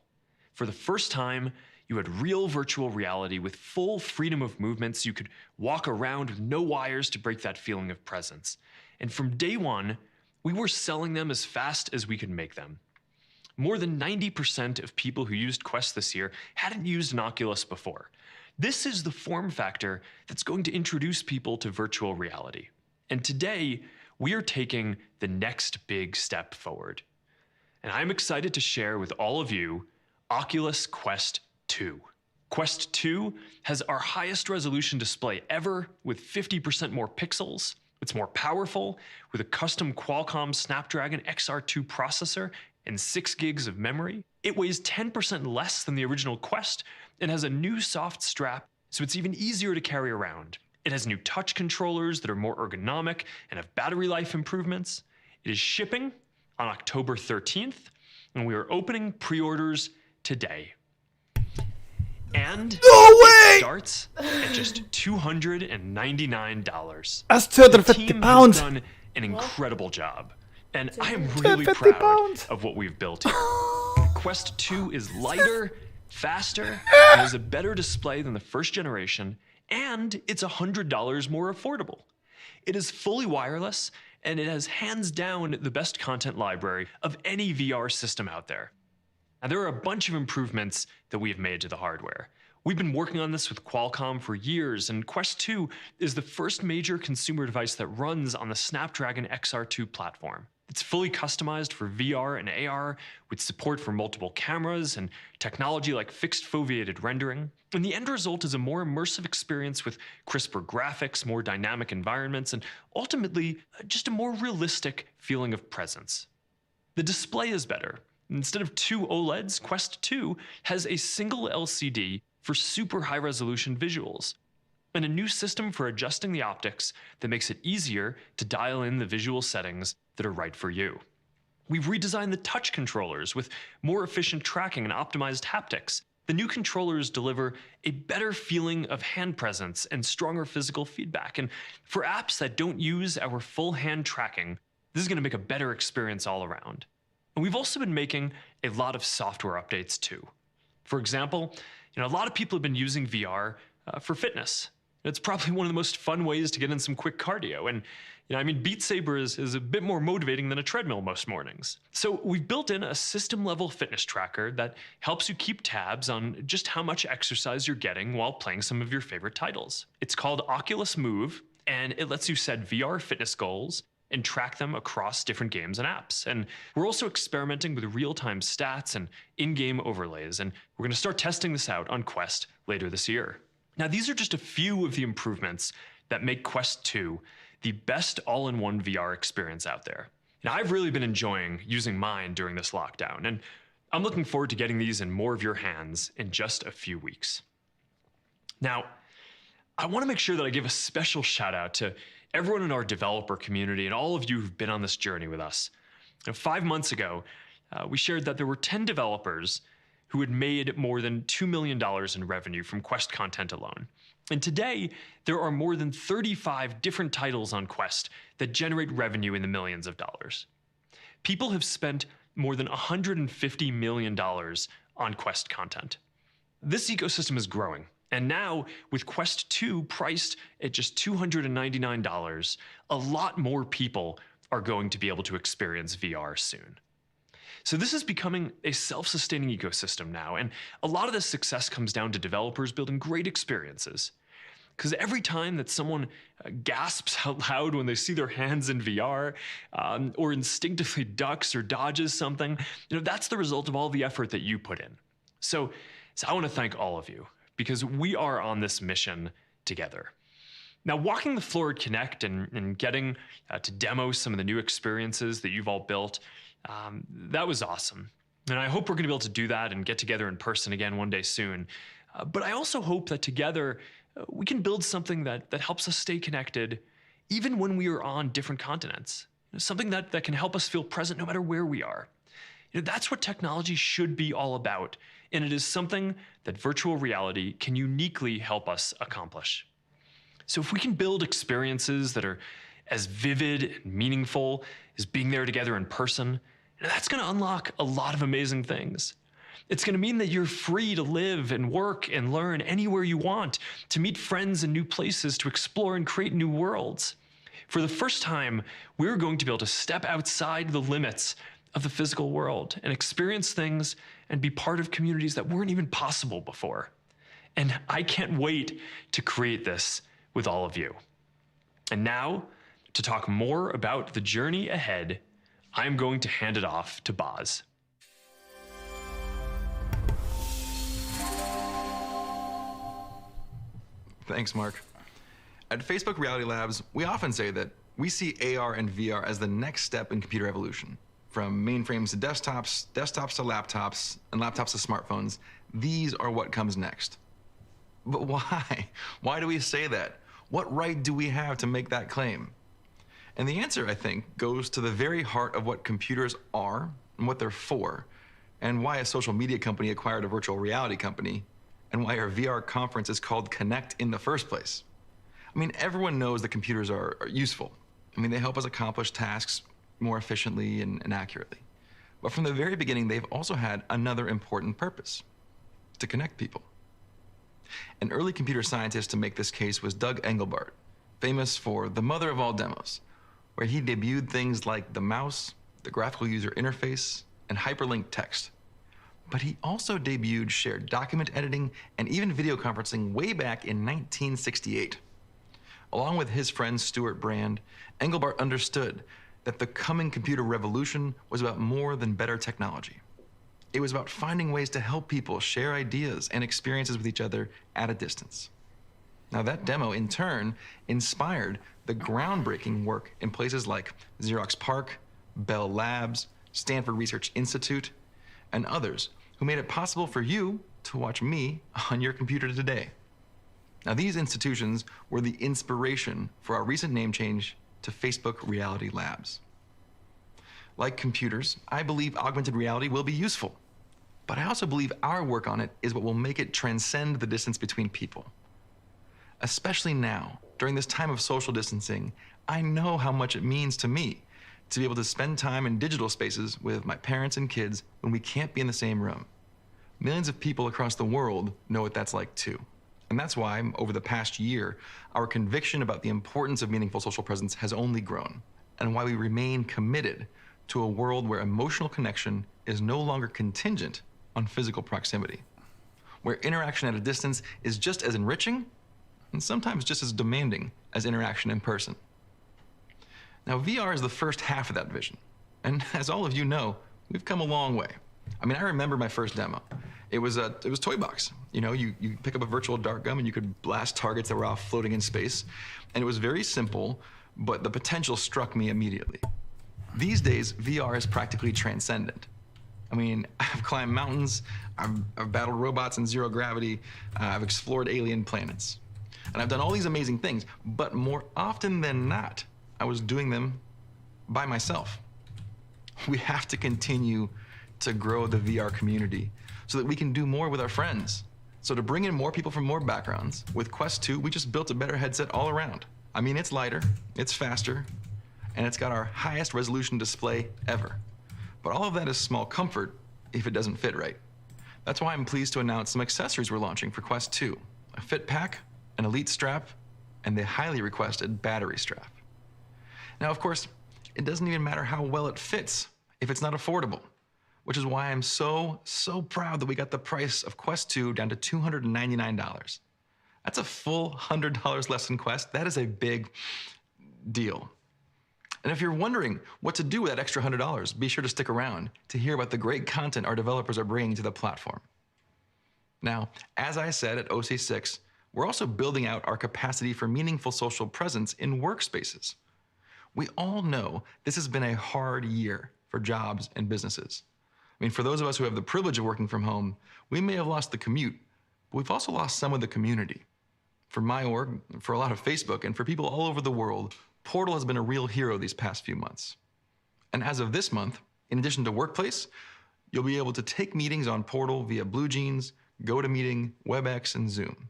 For the first time, you had real virtual reality with full freedom of movement, so you could walk around with no wires to break that feeling of presence. And from day one, we were selling them as fast as we could make them. More than 90% of people who used Quest this year hadn't used an Oculus before. This is the form factor that's going to introduce people to virtual reality. And today, we are taking the next big step forward. And I'm excited to share with all of you Oculus Quest 2. Quest 2 has our highest resolution display ever with 50% more pixels. It's more powerful with a custom Qualcomm Snapdragon XR2 processor and 6 gigs of memory. It weighs 10% less than the original Quest and has a new soft strap, so it's even easier to carry around. It has new touch controllers that are more ergonomic and have battery life improvements. It is shipping on October 13th, and we are opening pre-orders today. And it starts at just $299. That's The £250. team has done an incredible job, and I am really proud of what we've built here. Quest 2 is lighter, faster, and has a better display than the first generation, and it's $100 more affordable. It is fully wireless, and it has hands down the best content library of any VR system out there. Now, there are a bunch of improvements that we have made to the hardware. We've been working on this with Qualcomm for years, and Quest 2 is the first major consumer device that runs on the Snapdragon XR2 platform. It's fully customized for VR and AR, with support for multiple cameras and technology like fixed foveated rendering. And the end result is a more immersive experience with crisper graphics, more dynamic environments, and ultimately, just a more realistic feeling of presence. The display is better. Instead of 2 OLEDs, Quest 2 has a single LCD for super high-resolution visuals, and a new system for adjusting the optics that makes it easier to dial in the visual settings that are right for you. We've redesigned the touch controllers with more efficient tracking and optimized haptics. The new controllers deliver a better feeling of hand presence and stronger physical feedback. And for apps that don't use our full hand tracking, this is going to make a better experience all around. And we've also been making a lot of software updates too. For example, a lot of people have been using VR for fitness. It's probably one of the most fun ways to get in some quick cardio. And Beat Saber is a bit more motivating than a treadmill most mornings. So we've built in a system-level fitness tracker that helps you keep tabs on just how much exercise you're getting while playing some of your favorite titles. It's called Oculus Move, and it lets you set VR fitness goals and track them across different games and apps. And we're also experimenting with real-time stats and in-game overlays, and we're going to start testing this out on Quest later this year. Now, these are just a few of the improvements that make Quest 2 the best all-in-one VR experience out there. Now, I've really been enjoying using mine during this lockdown, and I'm looking forward to getting these in more of your hands in just a few weeks. Now, I want to make sure that I give a special shout out to everyone in our developer community and all of you who've been on this journey with us. 5 months ago, we shared that there were 10 developers who had made more than $2 million in revenue from Quest content alone. And today, there are more than 35 different titles on Quest that generate revenue in the millions of dollars. People have spent more than $150 million on Quest content. This ecosystem is growing. And now, with Quest 2 priced at just $299, a lot more people are going to be able to experience VR soon. So this is becoming a self-sustaining ecosystem now, and a lot of this success comes down to developers building great experiences. Because every time that someone gasps out loud when they see their hands in VR, or instinctively ducks or dodges something, that's the result of all the effort that you put in. So I want to thank all of you, because we are on this mission together. Now, walking the floor at Connect and getting to demo some of the new experiences that you've all built, That was awesome. And I hope we're going to be able to do that and get together in person again one day soon. But I also hope that together we can build something that helps us stay connected even when we are on different continents. Something that can help us feel present no matter where we are. That's what technology should be all about. And it is something that virtual reality can uniquely help us accomplish. So if we can build experiences that are as vivid and meaningful as being there together in person, that's going to unlock a lot of amazing things. It's going to mean that you're free to live and work and learn anywhere you want, to meet friends in new places, to explore and create new worlds. For the first time, we're going to be able to step outside the limits of the physical world and experience things and be part of communities that weren't even possible before. And I can't wait to create this with all of you. And now, to talk more about the journey ahead, I'm going to hand it off to Boz. Thanks, Mark. At Facebook Reality Labs, we often say that we see AR and VR as the next step in computer evolution. From mainframes to desktops, desktops to laptops, and laptops to smartphones, these are what comes next. But why? Why do we say that? What right do we have to make that claim? And the answer, I think, goes to the very heart of what computers are and what they're for, and why a social media company acquired a virtual reality company, and why our VR conference is called Connect in the first place. I mean, everyone knows that computers are useful. I mean, they help us accomplish tasks more efficiently and accurately. But from the very beginning, they've also had another important purpose: to connect people. An early computer scientist to make this case was Doug Engelbart, famous for the mother of all demos, where he debuted things like the mouse, the graphical user interface, and hyperlinked text. But he also debuted shared document editing and even video conferencing way back in 1968. Along with his friend Stuart Brand, Engelbart understood that the coming computer revolution was about more than better technology. It was about finding ways to help people share ideas and experiences with each other at a distance. Now, that demo, in turn, inspired the groundbreaking work in places like Xerox PARC, Bell Labs, Stanford Research Institute, and others who made it possible for you to watch me on your computer today. Now, these institutions were the inspiration for our recent name change to Facebook Reality Labs. Like computers, I believe augmented reality will be useful, but I also believe our work on it is what will make it transcend the distance between people. Especially now, during this time of social distancing, I know how much it means to me to be able to spend time in digital spaces with my parents and kids when we can't be in the same room. Millions of people across the world know what that's like too. And that's why, over the past year, our conviction about the importance of meaningful social presence has only grown, and why we remain committed to a world where emotional connection is no longer contingent on physical proximity, where interaction at a distance is just as enriching and sometimes just as demanding as interaction in person. Now, VR is the first half of that vision, and as all of you know, we've come a long way. I mean, I remember my first demo. It was Toy Box. You know, you pick up a virtual dart gun and you could blast targets that were off floating in space. And it was very simple, but the potential struck me immediately. These days, VR is practically transcendent. I mean, I've climbed mountains, I've battled robots in zero gravity, I've explored alien planets. And I've done all these amazing things, but more often than not, I was doing them by myself. We have to continue to grow the VR community so that we can do more with our friends. So to bring in more people from more backgrounds, with Quest 2, we just built a better headset all around. I mean, it's lighter, it's faster, and it's got our highest resolution display ever. But all of that is small comfort if it doesn't fit right. That's why I'm pleased to announce some accessories we're launching for Quest 2, a fit pack, an elite strap, and the highly requested battery strap. Now, of course, it doesn't even matter how well it fits if it's not affordable, which is why I'm so proud that we got the price of Quest 2 down to $299. That's a full $100 less than Quest. That is a big deal. And if you're wondering what to do with that extra $100, be sure to stick around to hear about the great content our developers are bringing to the platform. Now, as I said at OC6, we're also building out our capacity for meaningful social presence in workspaces. We all know this has been a hard year for jobs and businesses. I mean, for those of us who have the privilege of working from home, we may have lost the commute, but we've also lost some of the community. For my org, for a lot of Facebook, and for people all over the world, Portal has been a real hero these past few months. And as of this month, in addition to Workplace, you'll be able to take meetings on Portal via BlueJeans, GoToMeeting, WebEx, and Zoom.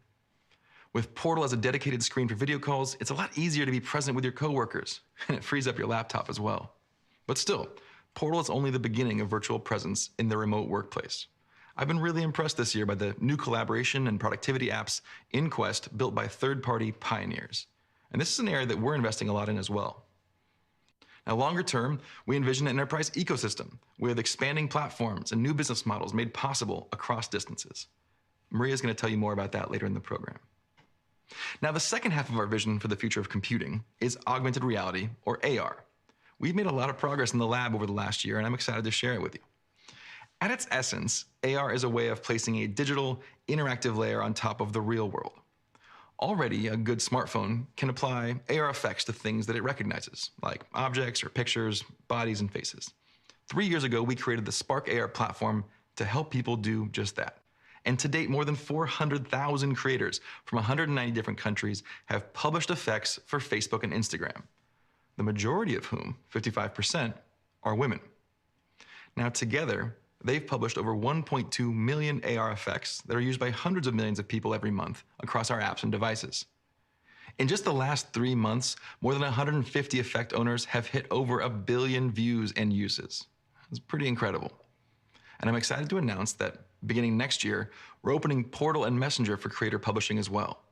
With Portal as a dedicated screen for video calls, it's a lot easier to be present with your coworkers, and it frees up your laptop as well. But still, Portal is only the beginning of virtual presence in the remote workplace. I've been really impressed this year by the new collaboration and productivity apps in Quest built by third-party pioneers. And this is an area that we're investing a lot in as well. Now, longer term, we envision an enterprise ecosystem with expanding platforms and new business models made possible across distances. Maria's going to tell you more about that later in the program. Now, the second half of our vision for the future of computing is augmented reality, or AR. We've made a lot of progress in the lab over the last year, and I'm excited to share it with you. At its essence, AR is a way of placing a digital, interactive layer on top of the real world. Already, a good smartphone can apply AR effects to things that it recognizes, like objects or pictures, bodies, and faces. 3 years ago, we created the Spark AR platform to help people do just that. And to date, more than 400,000 creators from 190 different countries have published effects for Facebook and Instagram, the majority of whom, 55%, are women. Now, together, they've published over 1.2 million AR effects that are used by hundreds of millions of people every month across our apps and devices. In just the last 3 months, more than 150 effect owners have hit over 1 billion views and uses. It's pretty incredible. And I'm excited to announce that beginning next year, we're opening Portal and Messenger for creator publishing as well.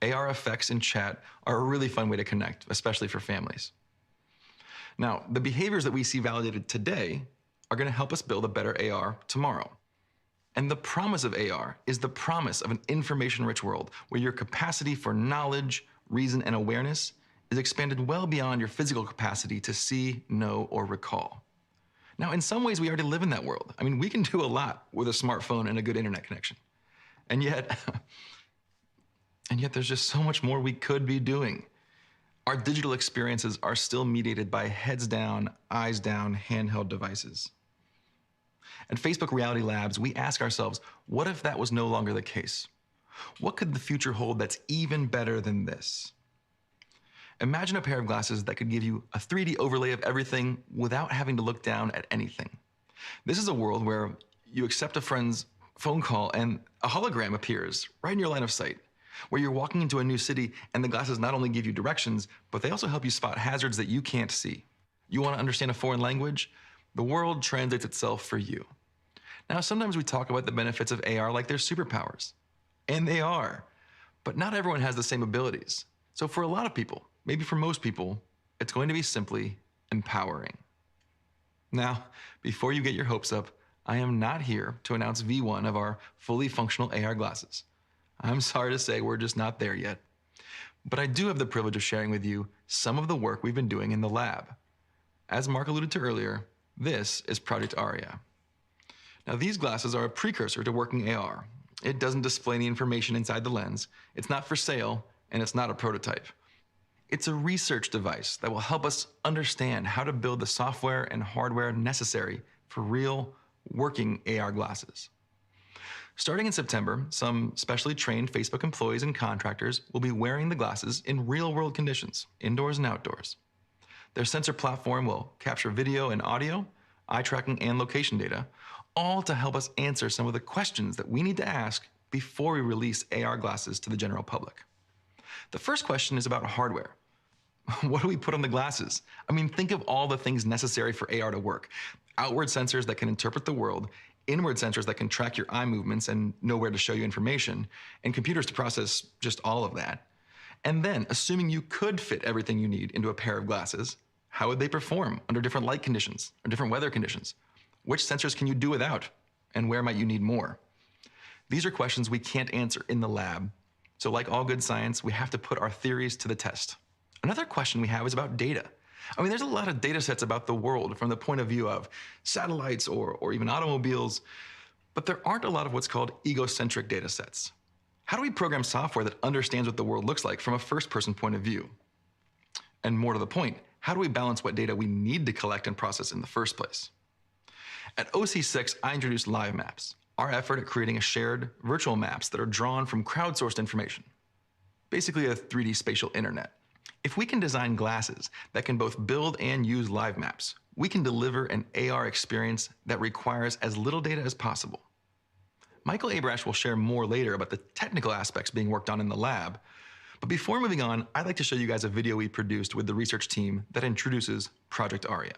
AR effects in chat are a really fun way to connect, especially for families. Now, the behaviors that we see validated today are going to help us build a better AR tomorrow. And the promise of AR is the promise of an information-rich world where your capacity for knowledge, reason, and awareness is expanded well beyond your physical capacity to see, know, or recall. Now, in some ways, we already live in that world. I mean, we can do a lot with a smartphone and a good internet connection. And yet there's just so much more we could be doing. Our digital experiences are still mediated by heads down, eyes down, handheld devices. At Facebook Reality Labs, we ask ourselves, what if that was no longer the case? What could the future hold that's even better than this? Imagine a pair of glasses that could give you a 3D overlay of everything without having to look down at anything. This is a world where you accept a friend's phone call and a hologram appears right in your line of sight, where you're walking into a new city and the glasses not only give you directions, but they also help you spot hazards that you can't see. You want to understand a foreign language? The world translates itself for you. Now, sometimes we talk about the benefits of AR like they're superpowers, and they are, but not everyone has the same abilities. So for a lot of people, maybe for most people, it's going to be simply empowering. Now, before you get your hopes up, I am not here to announce V1 of our fully functional AR glasses. I'm sorry to say we're just not there yet. But I do have the privilege of sharing with you some of the work we've been doing in the lab. As Mark alluded to earlier, this is Project Aria. Now, these glasses are a precursor to working AR. It doesn't display any information inside the lens, it's not for sale, and it's not a prototype. It's a research device that will help us understand how to build the software and hardware necessary for real, working AR glasses. Starting in September, some specially trained Facebook employees and contractors will be wearing the glasses in real-world conditions, indoors and outdoors. Their sensor platform will capture video and audio, eye tracking, and location data, all to help us answer some of the questions that we need to ask before we release AR glasses to the general public. The first question is about hardware. What do we put on the glasses? I mean, think of all the things necessary for AR to work. Outward sensors that can interpret the world, inward sensors that can track your eye movements and know where to show you information, and computers to process just all of that. And then, assuming you could fit everything you need into a pair of glasses, how would they perform under different light conditions or different weather conditions? Which sensors can you do without? And where might you need more? These are questions we can't answer in the lab. So like all good science, we have to put our theories to the test. Another question we have is about data. I mean, there's a lot of data sets about the world from the point of view of satellites or even automobiles, but there aren't a lot of what's called egocentric data sets. How do we program software that understands what the world looks like from a first-person point of view? And more to the point, how do we balance what data we need to collect and process in the first place? At OC6, I introduced live maps, our effort at creating a shared virtual maps that are drawn from crowdsourced information. Basically a 3D spatial internet. If we can design glasses that can both build and use live maps, we can deliver an AR experience that requires as little data as possible. Michael Abrash will share more later about the technical aspects being worked on in the lab, but before moving on, I'd like to show you guys a video we produced with the research team that introduces Project Aria.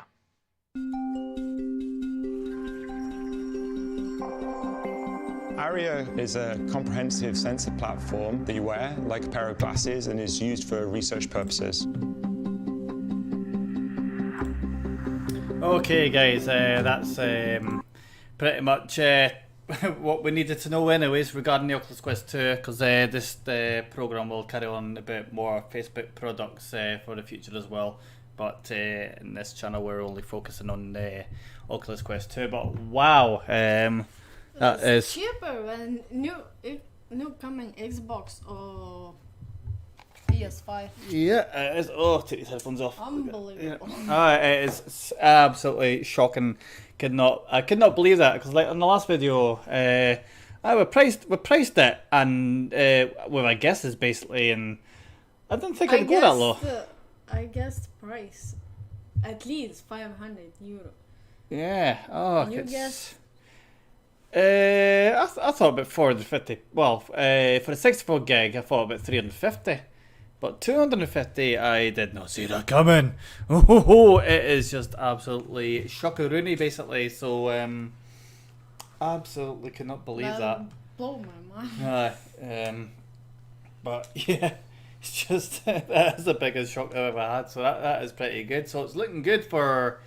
Aria is a comprehensive sensor platform that you wear like a pair of glasses and is used for research purposes. Okay guys, that's pretty much what we needed to know anyways regarding the Oculus Quest 2, because this program will carry on a bit more Facebook products for the future as well, but in this channel we're only focusing on the Oculus Quest 2. But wow, that is cheaper than new coming Xbox or PS5. Yeah, it is. Oh, take these headphones off. Unbelievable. Yeah. It is absolutely shocking. I could not believe that, because like on the last video, we priced it and with our guesses basically, and I didn't think it'd go that low. I guess the price at least €500. Yeah. Oh, and you guess? I thought about 450. Well, for the 64 gig, I thought about 350. But 250, I did not see that coming. Oh, it is just absolutely shockaroony, basically. So, absolutely cannot believe that. Blow my mind. But yeah, it's just that is the biggest shock I've ever had. So that is pretty good. So it's looking good for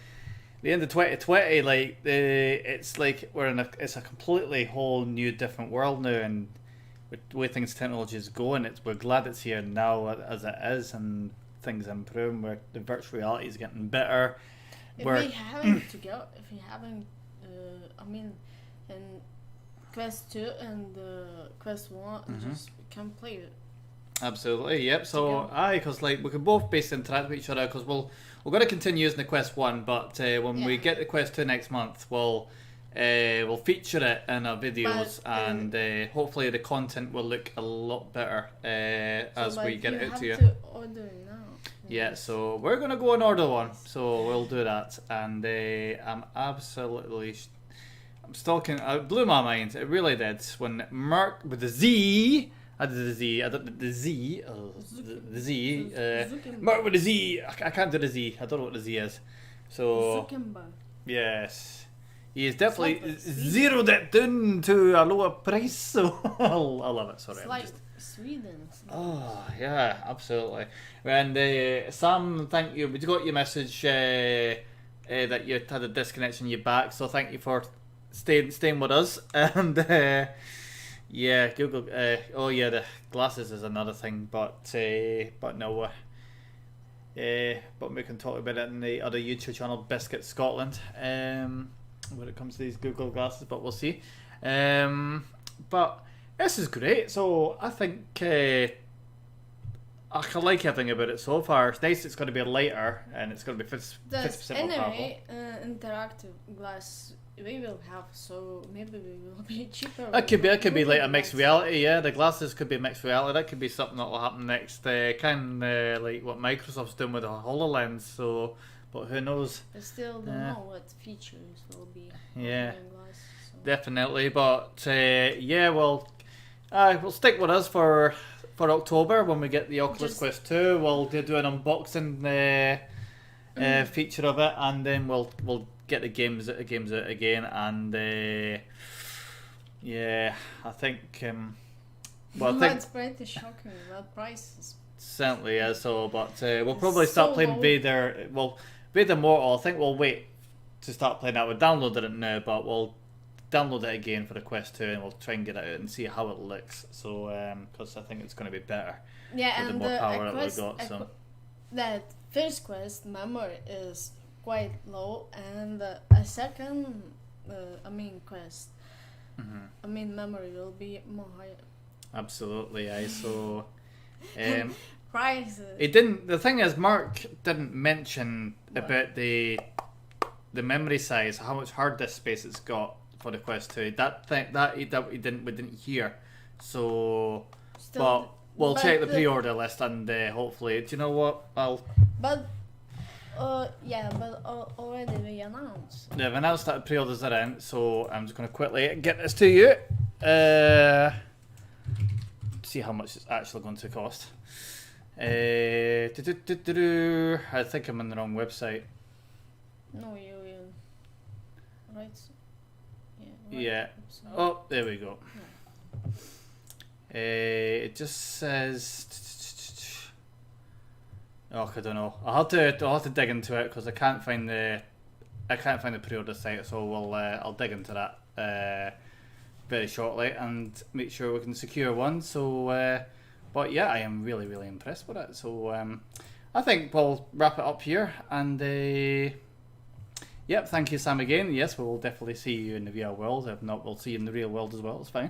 the end of 2020. Like it's like it's a completely whole new different world now, and with the way things technology is going, we're glad it's here now as it is, and things improving. Where the virtual reality is getting better. If we haven't, I mean, in Quest 2 and Quest 1, just can play it. Absolutely, yep. So, because like we can both basically interact with each other, because we're going to continue using the Quest 1, but when we get the Quest 2 next month, we'll feature it in our videos, and hopefully the content will look a lot better as we get it out to you. To order now. Yeah, so we're going to go and order one, so we'll do that, and I'm absolutely... I'm stalking... It blew my mind, it really did, when Mark with the Z... I did the Z. I did the Z. The Z. Mark with the Z. I can't do the Z. I don't know what the Z is. So... Yes. He is definitely zeroed it down to a lower price, so I love it. Sorry, it's like Sweden. Oh yeah, absolutely. And Sam, thank you. We got your message that you had a disconnection. You're back, so thank you for staying with us. And yeah, Google. Oh yeah, the glasses is another thing, but no. But we can talk about it in the other YouTube channel, Biscuit Scotland. When it comes to these Google glasses, but we'll see. But this is great, so I think I can like everything about it so far. It's nice. It's going to be lighter, and it's going to be 50% more powerful. Interactive glass we will have, so maybe we will be cheaper. That could be like a mixed reality. Yeah, the glasses could be mixed reality. That could be something that will happen next. Kind of like what Microsoft's doing with the HoloLens. So. But who knows? I still don't know what features will be. Yeah, glass, so. Definitely. But yeah, well, we'll stick with us for October when we get the Oculus Quest 2. We'll do an unboxing feature of it, and then we'll get the games out again. And yeah, I think. That's pretty shocking. That prices. Certainly is. So, but we'll probably start playing Vader. Well. Vader Immortal, I think we'll wait to start playing that. We're downloading it now, but we'll download it again for the Quest 2, and we'll try and get it out and see how it looks. So, because I think it's going to be better. Yeah, with and the more power that we've got. So that first Quest memory is quite low, and the second, Quest, memory will be more higher. Absolutely, so. prices. He didn't. The thing is, Mark didn't mention about the memory size, how much hard disk space it's got for the Quest 2. That we didn't hear. So, but we'll check the pre-order list and hopefully. Do you know what? But already we announced. They've announced that pre-orders are in, so I'm just going to quickly get this to you. See how much it's actually going to cost. I think I'm on the wrong website. No, you right? Yeah. Oh, there we go. It just says. Oh, I don't know. I'll have to dig into it because I can't find the pre-order site. So I'll dig into that very shortly and make sure we can secure one. So, but yeah, I am really impressed with it. So I think we'll wrap it up here and. Yep, thank you, Sam, again. Yes, we'll definitely see you in the VR world. If not, we'll see you in the real world as well. It's fine.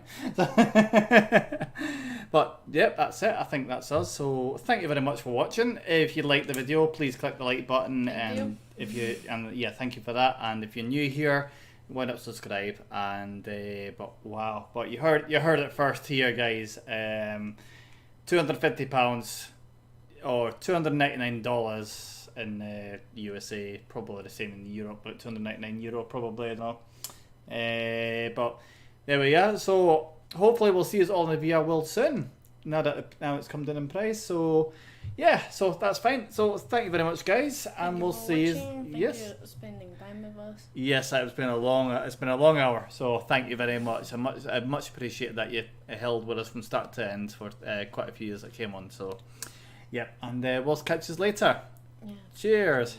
But, yep, that's it. I think that's us. So, thank you very much for watching. If you liked the video, please click the like button. Thank you. Thank you for that. And if you're new here, why not subscribe? And but you heard it first here, guys. £250 or $299. In USA, probably the same in Europe, but €299 probably, I don't know. But there we are. So hopefully we'll see us all in the VR world soon. Now it's come down in price. So yeah, so that's fine. So thank you very much, guys, and we'll see you. Yes. Thank you for spending time with us. Yes, it's been a long hour. So thank you very much. I much appreciate that you held with us from start to end for quite a few years that came on. So yeah, and we'll catch us later. Yeah. Cheers.